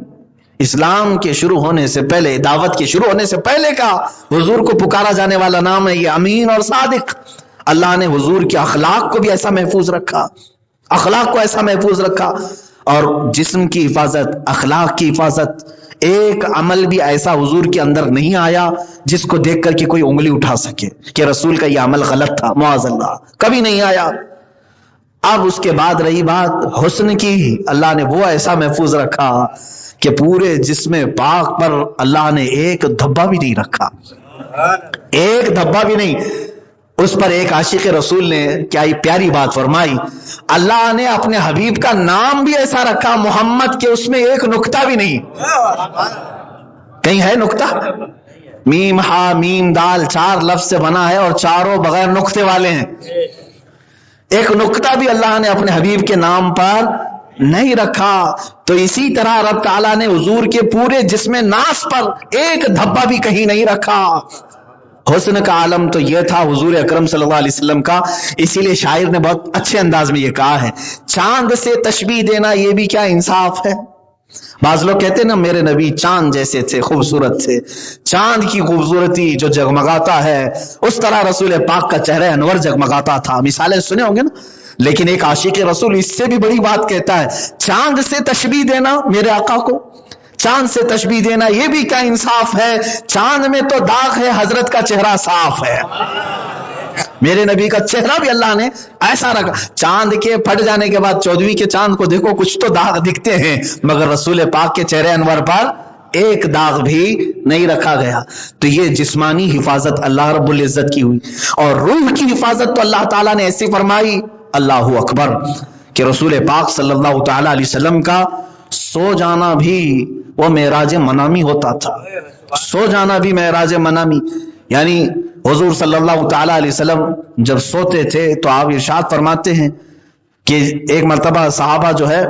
اسلام کے شروع ہونے سے پہلے، دعوت کے شروع ہونے سے پہلے کا حضور کو پکارا جانے والا نام ہے یہ امین اور صادق. اللہ نے حضور کے اخلاق کو بھی ایسا محفوظ رکھا، اخلاق کو ایسا محفوظ رکھا. اور جسم کی حفاظت، اخلاق کی حفاظت. ایک عمل بھی ایسا حضور کے اندر نہیں آیا جس کو دیکھ کر کے کوئی انگلی اٹھا سکے کہ رسول کا یہ عمل غلط تھا، معاذ اللہ، کبھی نہیں آیا. اب اس کے بعد رہی بات حسن کی، اللہ نے وہ ایسا محفوظ رکھا کہ پورے جسم پاک پر اللہ نے ایک دھبا بھی نہیں رکھا، ایک دھبا بھی نہیں. اس پر ایک عاشق رسول نے کیا پیاری بات فرمائی، اللہ نے اپنے حبیب کا نام بھی ایسا رکھا محمد کہ اس میں ایک نقطہ بھی نہیں، کہیں ہے نقطہ؟ میم ہا میم دال 4 لفظ سے بنا ہے اور چاروں بغیر نقطے والے ہیں، ایک نقطہ بھی اللہ نے اپنے حبیب کے نام پر نہیں رکھا۔ تو اسی طرح رب تعالیٰ نے حضور کے پورے جسم ناس پر ایک دھبا بھی کہیں نہیں رکھا۔ حسن کا عالم تو یہ تھا حضور اکرم صلی اللہ علیہ وسلم کا، اسی لیے شاعر نے بہت اچھے انداز میں یہ کہا ہے، چاند سے تشبیہ دینا یہ بھی کیا انصاف ہے۔ بعض لوگ کہتے ہیں نا میرے نبی چاند جیسے تھے، خوبصورت تھے، چاند کی خوبصورتی جو جگمگاتا ہے اس طرح رسول پاک کا چہرہ انور جگمگاتا تھا، مثالیں سنے ہوں گے نا۔ لیکن ایک عاشق رسول اس سے بھی بڑی بات کہتا ہے، چاند سے تشبیہ دینا میرے آقا کو، چاند سے تشبیہ دینا یہ بھی کیا انصاف ہے، چاند میں تو داغ ہے، حضرت کا چہرہ صاف ہے۔ میرے نبی کا چہرہ بھی اللہ نے ایسا رکھا، چاند کے پھٹ جانے کے بعد 14ویں کے چاند کو دیکھو کچھ تو داغ دکھتے ہیں، مگر رسول پاک کے چہرے انور پر ایک داغ بھی نہیں رکھا گیا۔ تو یہ جسمانی حفاظت اللہ رب العزت کی ہوئی، اور روح کی حفاظت تو اللہ تعالیٰ نے ایسی فرمائی، اللہ اکبر، کہ رسول پاک صلی اللہ تعالیٰ علیہ وسلم کا سو جانا بھی وہ معراج منامی ہوتا تھا، سو جانا بھی معراج منامی، یعنی حضور صلی اللہ تعالیٰ علیہ وسلم جب سوتے تھے تو آپ ارشاد فرماتے ہیں کہ ایک مرتبہ صحابہ جو ہے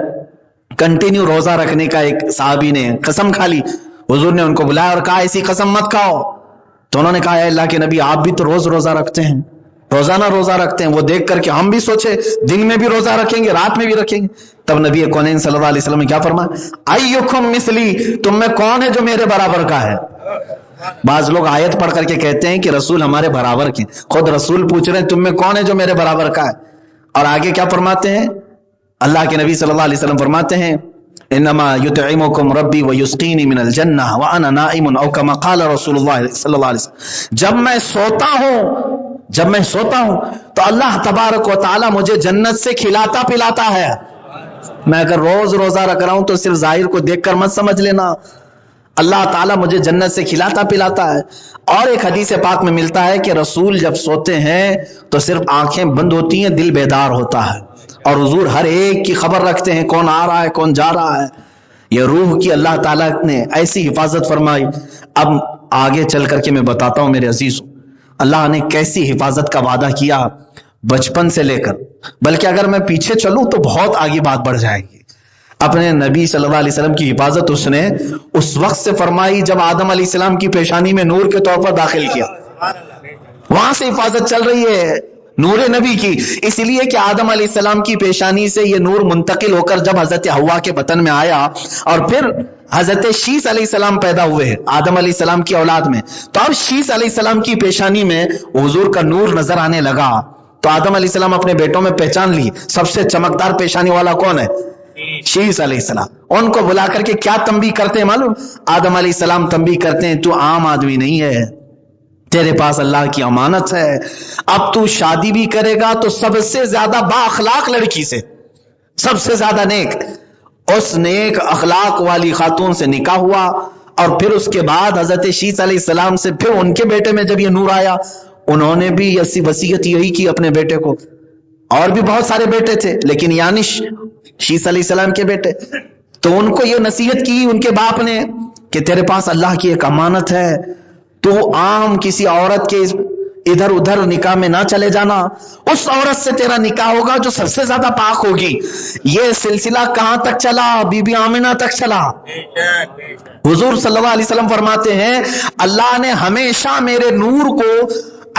کنٹینیو روزہ رکھنے کا، ایک صحابی نے قسم کھا لی، حضور نے ان کو بلایا اور کہا ایسی قسم مت کھاؤ، تو انہوں نے کہا اے اللہ کے نبی آپ بھی تو روز روزہ رکھتے ہیں، روزانہ روزہ رکھتے ہیں، وہ دیکھ کر کے ہم بھی سوچے دن میں بھی روزہ رکھیں گے رات میں بھی رکھیں گے۔ تب نبی کونین صلی اللہ علیہ وسلم نے کیا فرمایا، ایکم مثلی، تم میں کون ہے جو میرے برابر کا ہے۔ بعض لوگ آیت پڑھ کر کے کہتے ہیں کہ رسول ہمارے برابر کے، خود رسول پوچھ رہے ہیں تم میں کون ہے جو میرے برابر کا ہے، اور آگے کیا فرماتے ہیں، اللہ کے نبی صلی اللہ علیہ وسلم فرماتے ہیں انما یطعمکم ربی ویسقینی من الجنہ وانا نائم، او کما قال رسول اللہ صلی اللہ علیہ وسلم، جب میں سوتا ہوں تو اللہ تبارک و تعالی مجھے جنت سے کھلاتا پلاتا ہے۔ میں اگر روز روزہ رکھ رہا ہوں تو صرف ظاہر کو دیکھ کر مت سمجھ لینا، اللہ تعالیٰ مجھے جنت سے کھلاتا پلاتا ہے۔ اور ایک حدیث پاک میں ملتا ہے کہ رسول جب سوتے ہیں تو صرف آنکھیں بند ہوتی ہیں، دل بیدار ہوتا ہے، اور حضور ہر ایک کی خبر رکھتے ہیں، کون آ رہا ہے کون جا رہا ہے۔ یہ روح کی اللہ تعالیٰ نے ایسی حفاظت فرمائی۔ اب آگے چل کر کے میں بتاتا ہوں میرے عزیزوں، اللہ نے کیسی حفاظت کا وعدہ کیا بچپن سے لے کر، بلکہ اگر میں پیچھے چلوں تو بہت آگے بات بڑھ جائے گی۔ اپنے نبی صلی اللہ علیہ وسلم کی حفاظت اس نے اس وقت سے فرمائی جب آدم علیہ السلام کی پیشانی میں نور کے طور پر داخل کیا، وہاں سے حفاظت چل رہی ہے نور نبی کی، اس لیے کہ آدم علیہ السلام کی پیشانی سے یہ نور منتقل ہو کر جب حضرت حوا کے بطن میں آیا اور پھر حضرت شیس علیہ السلام پیدا ہوئے آدم علیہ السلام کی اولاد میں، تو اب شیس علیہ السلام کی پیشانی میں حضور کا نور نظر آنے لگا، تو آدم علیہ السلام اپنے بیٹوں میں پہچان لی سب سے چمکدار پیشانی والا کون ہے، شیس علیہ السلام۔ ان کو بلا کر کے کیا تنبیہ کرتے ہیں معلوم، آدم علیہ السلام تنبیہ کرتے ہیں تو عام آدمی نہیں ہے، تیرے پاس اللہ کی امانت ہے، اب تو شادی بھی کرے گا تو سب سے زیادہ با اخلاق لڑکی سے، سب سے زیادہ نیک، اس نیک اخلاق والی خاتون سے نکاح ہوا، اور پھر اس کے بعد حضرت شیس علیہ السلام سے پھر ان کے بیٹے میں جب یہ نور آیا، انہوں نے بھی ایسی وصیت یہی کی اپنے بیٹے کو، اور بھی بہت سارے بیٹے تھے لیکن یانش شیس علیہ السلام کے بیٹے، تو ان کو یہ نصیحت کی ان کے باپ نے کہ تیرے پاس اللہ کی ایک امانت ہے، تو عام کسی عورت کے ادھر ادھر نکاح میں نہ چلے جانا، اس عورت سے تیرا نکاح ہوگا جو سب سے زیادہ پاک ہوگی۔ یہ سلسلہ کہاں تک چلا، بی بی آمنہ تک چلا۔ حضور صلی اللہ علیہ وسلم فرماتے ہیں اللہ نے ہمیشہ میرے نور کو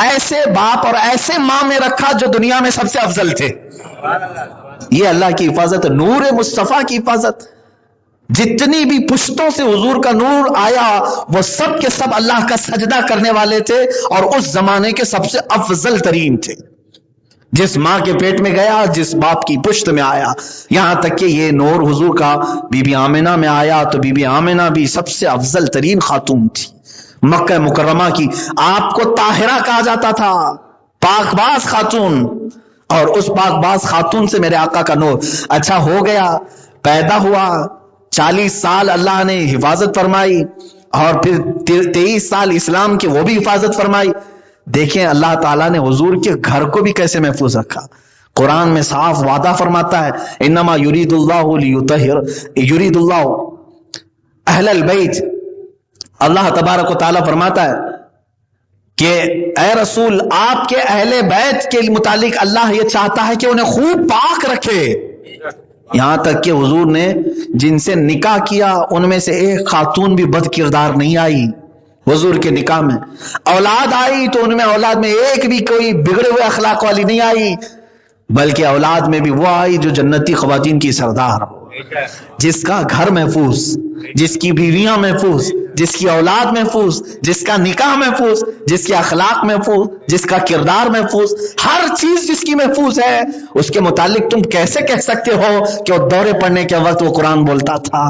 ایسے باپ اور ایسے ماں میں رکھا جو دنیا میں سب سے افضل تھے۔ یہ اللہ کی حفاظت، نور مصطفیٰ کی حفاظت۔ جتنی بھی پشتوں سے حضور کا نور آیا وہ سب کے سب اللہ کا سجدہ کرنے والے تھے اور اس زمانے کے سب سے افضل ترین تھے۔ جس ماں کے پیٹ میں گیا، جس باپ کی پشت میں آیا، یہاں تک کہ یہ نور حضور کا بی بی آمنہ میں آیا تو بی بی آمنہ بھی سب سے افضل ترین خاتون تھی مکہ مکرمہ کی۔ آپ کو طاہرہ کہا جاتا تھا، پاک باز خاتون، اور اس پاک باز خاتون سے میرے آقا کا نور اچھا ہو گیا، پیدا ہوا، 40 سال اللہ نے حفاظت فرمائی، اور پھر 23 سال اسلام کی وہ بھی حفاظت فرمائی۔ دیکھیں اللہ تعالیٰ نے حضور کے گھر کو بھی کیسے محفوظ رکھا. قرآن میں صاف وعدہ فرماتا ہے انما یرید اللہ اہل البیت. اللہ تبارک و تعالیٰ فرماتا ہے کہ اے رسول آپ کے اہل بیت کے متعلق اللہ یہ چاہتا ہے کہ انہیں خوب پاک رکھے. یہاں تک کہ حضور نے جن سے نکاح کیا ان میں سے ایک خاتون بھی بد کردار نہیں آئی. حضور کے نکاح میں اولاد آئی تو ان میں اولاد میں ایک بھی کوئی بگڑے ہوئے اخلاق والی نہیں آئی، بلکہ اولاد میں بھی وہ آئی جو جنتی خواتین کی سردار، جس کا گھر محفوظ، جس کی بیویاں محفوظ، جس کی اولاد محفوظ، جس کا نکاح محفوظ، جس کے اخلاق محفوظ، جس کا کردار محفوظ، ہر چیز جس کی محفوظ ہے. اس کے متعلق تم کیسے کہہ سکتے ہو کہ وہ دورے پڑنے کے وقت وہ قرآن بولتا تھا؟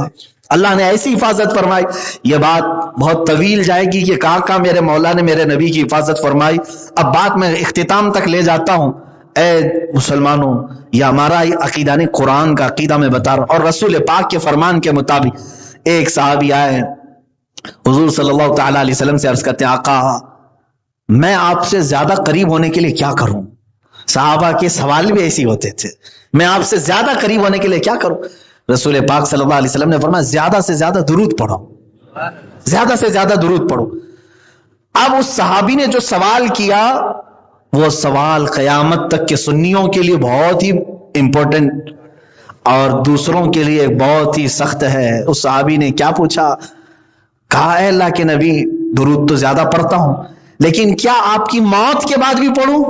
اللہ نے ایسی حفاظت فرمائی. یہ بات بہت طویل جائے گی کہ کہاں میرے مولا نے میرے نبی کی حفاظت فرمائی. اب بات میں اختتام تک لے جاتا ہوں. اے مسلمانوں، یہ ہمارا عقیدہ نہیں، قرآن کا عقیدہ میں بتا رہا ہوں. اور رسول پاک کے فرمان کے مطابق ایک صحابی آئے حضور صلی اللہ تعالی علیہ وسلم سے عرض کرتے ہیں آقا میں آپ سے زیادہ قریب ہونے کے لیے کیا کروں؟ صحابہ کے سوال بھی ایسی ہوتے تھے، میں آپ سے زیادہ قریب ہونے کے لیے کیا کروں؟ رسول پاک صلی اللہ علیہ وسلم نے فرمایا زیادہ سے زیادہ درود پڑھو، زیادہ سے زیادہ درود پڑھو. اب اس صحابی نے جو سوال کیا وہ سوال قیامت تک کے سنیوں کے لیے بہت ہی امپورٹنٹ اور دوسروں کے لیے بہت ہی سخت ہے. اس صحابی نے کیا پوچھا؟ کہا اے اللہ کے نبی درود تو زیادہ پڑھتا ہوں لیکن کیا آپ کی موت کے بعد بھی پڑھوں؟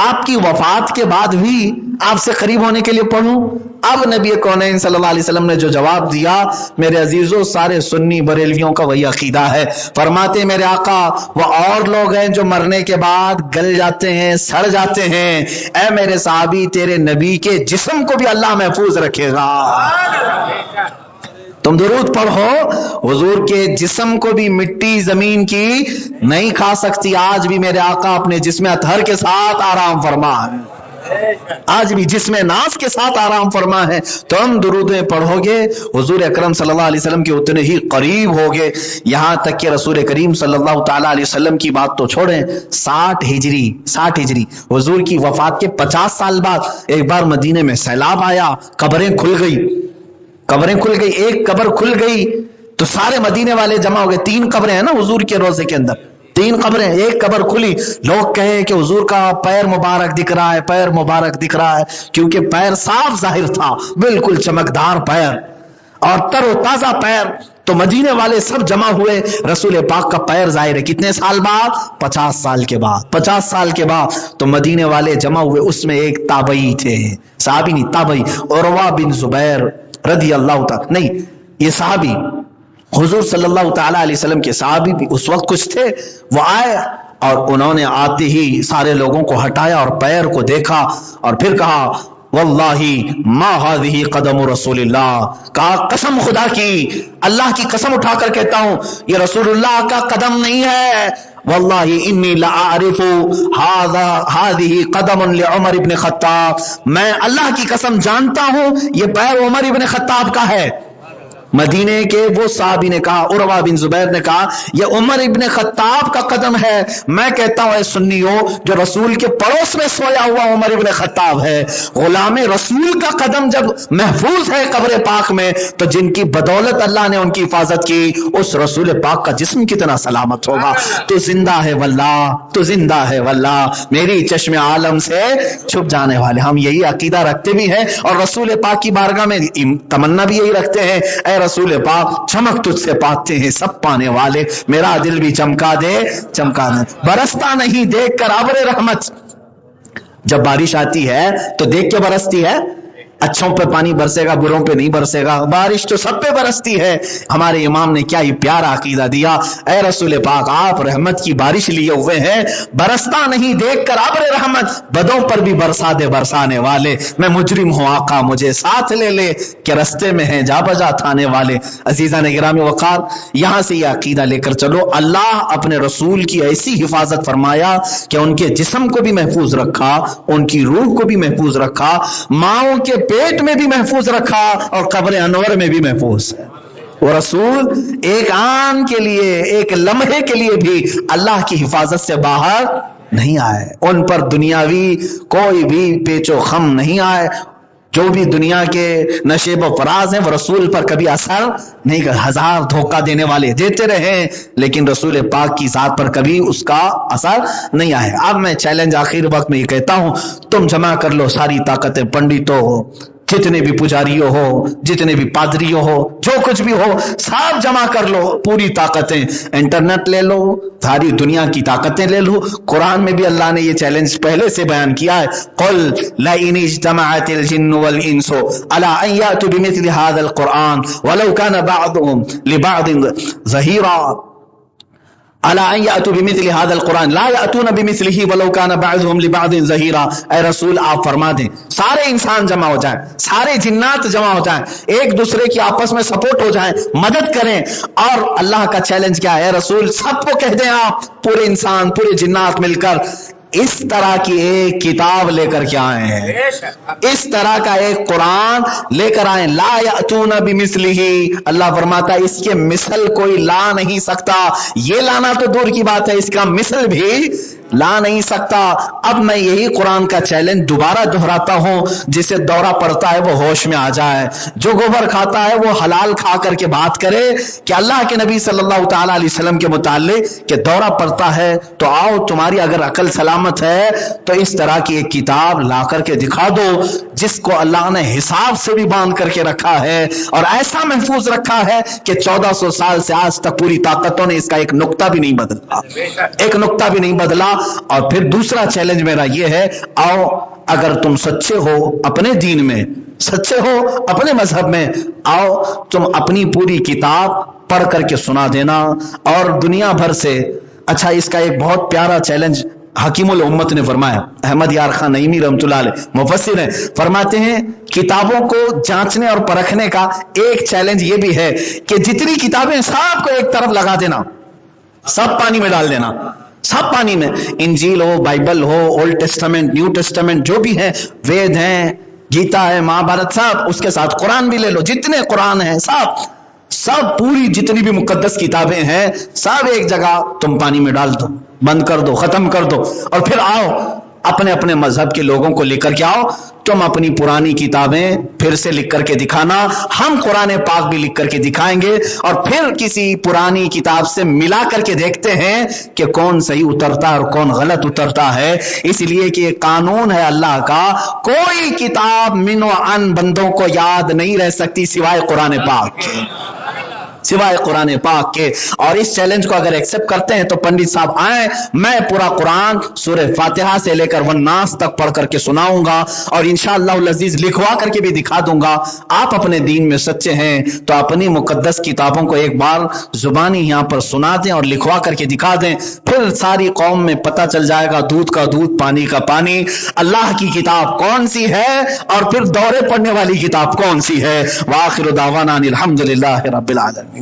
آپ کی وفات کے بعد بھی آپ سے قریب ہونے کے لیے پڑھوں؟ اب نبی کونین صلی اللہ علیہ وسلم نے جو جواب دیا میرے عزیزوں سارے سنی بریلویوں کا وہی عقیدہ ہے. فرماتے میرے آقا وہ اور لوگ ہیں جو مرنے کے بعد گل جاتے ہیں، سڑ جاتے ہیں، اے میرے صحابی تیرے نبی کے جسم کو بھی اللہ محفوظ رکھے گا. تم درود پڑھو، حضور کے جسم کو بھی مٹی زمین کی نہیں کھا سکتی. آج بھی میرے آقا اپنے جسم اطہر کے ساتھ آرام فرما ہے، آج بھی جسم ناس کے ساتھ آرام فرما ہے. تم درودیں پڑھو گے حضور اکرم صلی اللہ علیہ وسلم کے اتنے ہی قریب ہوگے. یہاں تک کہ رسول کریم صلی اللہ تعالی علیہ وسلم کی بات تو چھوڑیں، 60 ہجری حضور کی وفات کے 50 سال بعد ایک بار مدینے میں سیلاب آیا، قبریں کھل گئی، ایک قبر کھل گئی تو سارے مدینے والے جمع ہو گئے. 3 قبریں ہیں نا حضور کے روضے کے اندر، 3 قبریں، ایک قبر کھلی. لوگ کہے کہ حضور کا پیر مبارک دکھ رہا ہے، کیونکہ پیر صاف ظاہر تھا، بالکل چمکدار پیر اور تر و تازہ پیر. تو مدینے والے سب جمع ہوئے، رسول پاک کا پیر ظاہر ہے. کتنے سال بعد؟ 50 سال کے بعد. 50 سال کے بعد تو مدینے والے جمع ہوئے. اس میں ایک تابعی تھے، صحابی نہیں تابعی، عروہ بن زبیر رضی اللہ تعالی، نہیں یہ صحابی حضور صلی اللہ تعالی علیہ وسلم کے صحابی بھی اس وقت کچھ تھے. وہ آئے اور انہوں نے آتے ہی سارے لوگوں کو ہٹایا اور پیر کو دیکھا اور پھر کہا واللہ ما هذه قدم رسول اللہ. کہا قسم خدا کی، اللہ کی قسم اٹھا کر کہتا ہوں یہ رسول اللہ کا قدم نہیں ہے. واللہ انی لأعرف هذه قدم لعمر ابن خطاب، میں اللہ کی قسم جانتا ہوں یہ پیر عمر ابن خطاب کا ہے. مدینے کے وہ صحابی نے کہا، عروہ بن زبیر نے کہا یہ عمر ابن خطاب کا قدم ہے. میں کہتا ہوں اے سنیو جو رسول کے پڑوس میں سویا ہوا عمر ابن خطاب ہے. غلام رسول کا قدم جب محفوظ ہے قبر پاک میں تو جن کی بدولت اللہ نے ان کی حفاظت کی اس رسول پاک کا جسم کتنا سلامت ہوگا. تو زندہ ہے واللہ، تو زندہ ہے واللہ، میری چشم عالم سے چھپ جانے والے. ہم یہی عقیدہ رکھتے بھی ہیں اور رسول پاک کی بارگاہ میں تمنا بھی یہی رکھتے ہیں اے رسول پاک چمک تجھ سے پاتے ہیں سب پانے والے، میرا دل بھی چمکا دے. برستا نہیں دیکھ کر ابر رحمت. جب بارش آتی ہے تو دیکھ کے برستی ہے، اچھوں پہ پانی برسے گا بروں پہ نہیں برسے گا، بارش تو سب پہ برستی ہے. ہمارے امام نے کیا ہی پیارا عقیدہ دیا. اے رسول پاک آپ رحمت کی بارش لیے ہوئے ہیں، برستا نہیں دیکھ کر ابر رحمت، بدوں پر بھی برسا دے برسانے والے. میں مجرم ہوں آقا مجھے ساتھ لے لے کہ رستے میں ہیں جا بجا تھانے والے. عزیزان گرامی وقار، یہاں سے یہ عقیدہ لے کر چلو. اللہ اپنے رسول کی ایسی حفاظت فرمایا کہ ان کے جسم کو بھی محفوظ رکھا، ان کی روح کو بھی محفوظ رکھا، ماؤں کے پیٹ میں بھی محفوظ رکھا اور قبر انور میں بھی محفوظ ہے. وہ رسول ایک آن کے لیے، ایک لمحے کے لیے بھی اللہ کی حفاظت سے باہر نہیں آئے، ان پر دنیاوی کوئی بھی پیچ و خم نہیں آئے، جو بھی دنیا کے نشیب و فراز ہیں وہ رسول پر کبھی اثر نہیں کر، ہزار دھوکہ دینے والے دیتے رہے لیکن رسول پاک کی ذات پر کبھی اس کا اثر نہیں آئے۔ اب میں چیلنج آخر وقت میں یہ کہتا ہوں، تم جمع کر لو ساری طاقتیں، پنڈتوں ہو، جتنے بھی پجاریوں ہو، جتنے بھی پادریوں ہو، جو کچھ بھی ہو، سب جمع کر لو پوری طاقتیں، انٹرنیٹ لے لو، ساری دنیا کی طاقتیں لے لو۔ قرآن میں بھی اللہ نے یہ چیلنج پہلے سے بیان کیا ہے، قل لئن اجتمعت الجن والانس على ان ياتوا بمثل هذا القرآن ولو كان بعضهم لبعض ظهيرا على ان ياتوا بمثل هذا القرآن لا ياتون بمثله ولو كان بعضهم لبعض ظهيرا۔ اے رسول آپ فرما دیں سارے انسان جمع ہو جائیں، سارے جنات جمع ہو جائیں، ایک دوسرے کی آپس میں سپورٹ ہو جائیں، مدد کریں، اور اللہ کا چیلنج کیا ہے رسول سب کو کہہ دیں، آپ پورے انسان پورے جنات مل کر اس طرح کی ایک کتاب لے کر کے آئے ہیں، اس طرح کا ایک قرآن لے کر آئیں، لا یأتون بمثلہ، اللہ فرماتا ہے اس کے مثل کوئی لا نہیں سکتا، یہ لانا تو دور کی بات ہے، اس کا مثل بھی لا نہیں سکتا۔ اب میں یہی قرآن کا چیلنج دوبارہ دہراتا ہوں، جسے دورہ پڑتا ہے وہ ہوش میں آ جائے، جو گوبر کھاتا ہے وہ حلال کھا کر کے بات کرے کہ اللہ کے نبی صلی اللہ تعالی علیہ وسلم کے متعلق کہ دورہ پڑتا ہے تو آؤ، تمہاری اگر عقل سلامت ہے تو اس طرح کی ایک کتاب لا کر کے دکھا دو جس کو اللہ نے حساب سے بھی باندھ کر کے رکھا ہے اور ایسا محفوظ رکھا ہے کہ 1400 سال سے آج تک پوری طاقتوں نے اس کا ایک نقطہ بھی نہیں بدلا، ایک نقطہ بھی نہیں بدلا۔ اور پھر دوسرا چیلنج میرا یہ ہے، آؤ اگر تم سچے ہو اپنے دین میں، سچے ہو اپنے مذہب میں، آؤ تم اپنی پوری کتاب پڑھ کر کے سنا دینا اور دنیا بھر سے۔ اچھا، اس کا ایک بہت پیارا چیلنج حکیم الامت نے فرمایا، احمد یار خان نعیمی رحمۃ اللہ علیہ مفسر ہیں، فرماتے ہیں کتابوں کو جانچنے اور پرکھنے کا ایک چیلنج یہ بھی ہے کہ جتنی کتابیں سب کو ایک طرف لگا دینا، سب پانی میں ڈال دینا، سب پانی میں، انجیل ہو، بائبل ہو، اولڈ ٹیسٹامنٹ، نیو ٹیسٹامنٹ، جو بھی ہے، وید ہیں، گیتا ہے، مہا بھارت، سب، اس کے ساتھ قرآن بھی لے لو، جتنے قرآن ہیں سب پوری جتنی بھی مقدس کتابیں ہیں سب ایک جگہ تم پانی میں ڈال دو، بند کر دو، ختم کر دو، اور پھر آؤ اپنے اپنے مذہب کے لوگوں کو لے کر کے آؤ، تم اپنی پرانی کتابیں پھر سے لکھ کر کے دکھانا، ہم قرآن پاک بھی لکھ کر کے دکھائیں گے، اور پھر کسی پرانی کتاب سے ملا کر کے دیکھتے ہیں کہ کون صحیح اترتا ہے اور کون غلط اترتا ہے۔ اس لیے کہ یہ قانون ہے اللہ کا، کوئی کتاب من و عن بندوں کو یاد نہیں رہ سکتی سوائے قرآن پاک کے، سوائے قرآن پاک کے۔ اور اس چیلنج کو اگر ایکسپٹ کرتے ہیں تو پنڈت صاحب آئیں، میں پورا قرآن سورہ فاتحہ سے لے کر والناس تک پڑھ کر کے سناؤں گا، اور انشاءاللہ العزیز لکھوا کر کے بھی دکھا دوں گا۔ آپ اپنے دین میں سچے ہیں تو اپنی مقدس کتابوں کو ایک بار زبانی یہاں پر سنا دیں اور لکھوا کر کے دکھا دیں، پھر ساری قوم میں پتہ چل جائے گا دودھ کا دودھ پانی کا پانی، اللہ کی کتاب کون سی ہے اور پھر دورے پڑھنے والی کتاب کون سی ہے۔ وآخر دعوانا الحمدللہ رب العالمین۔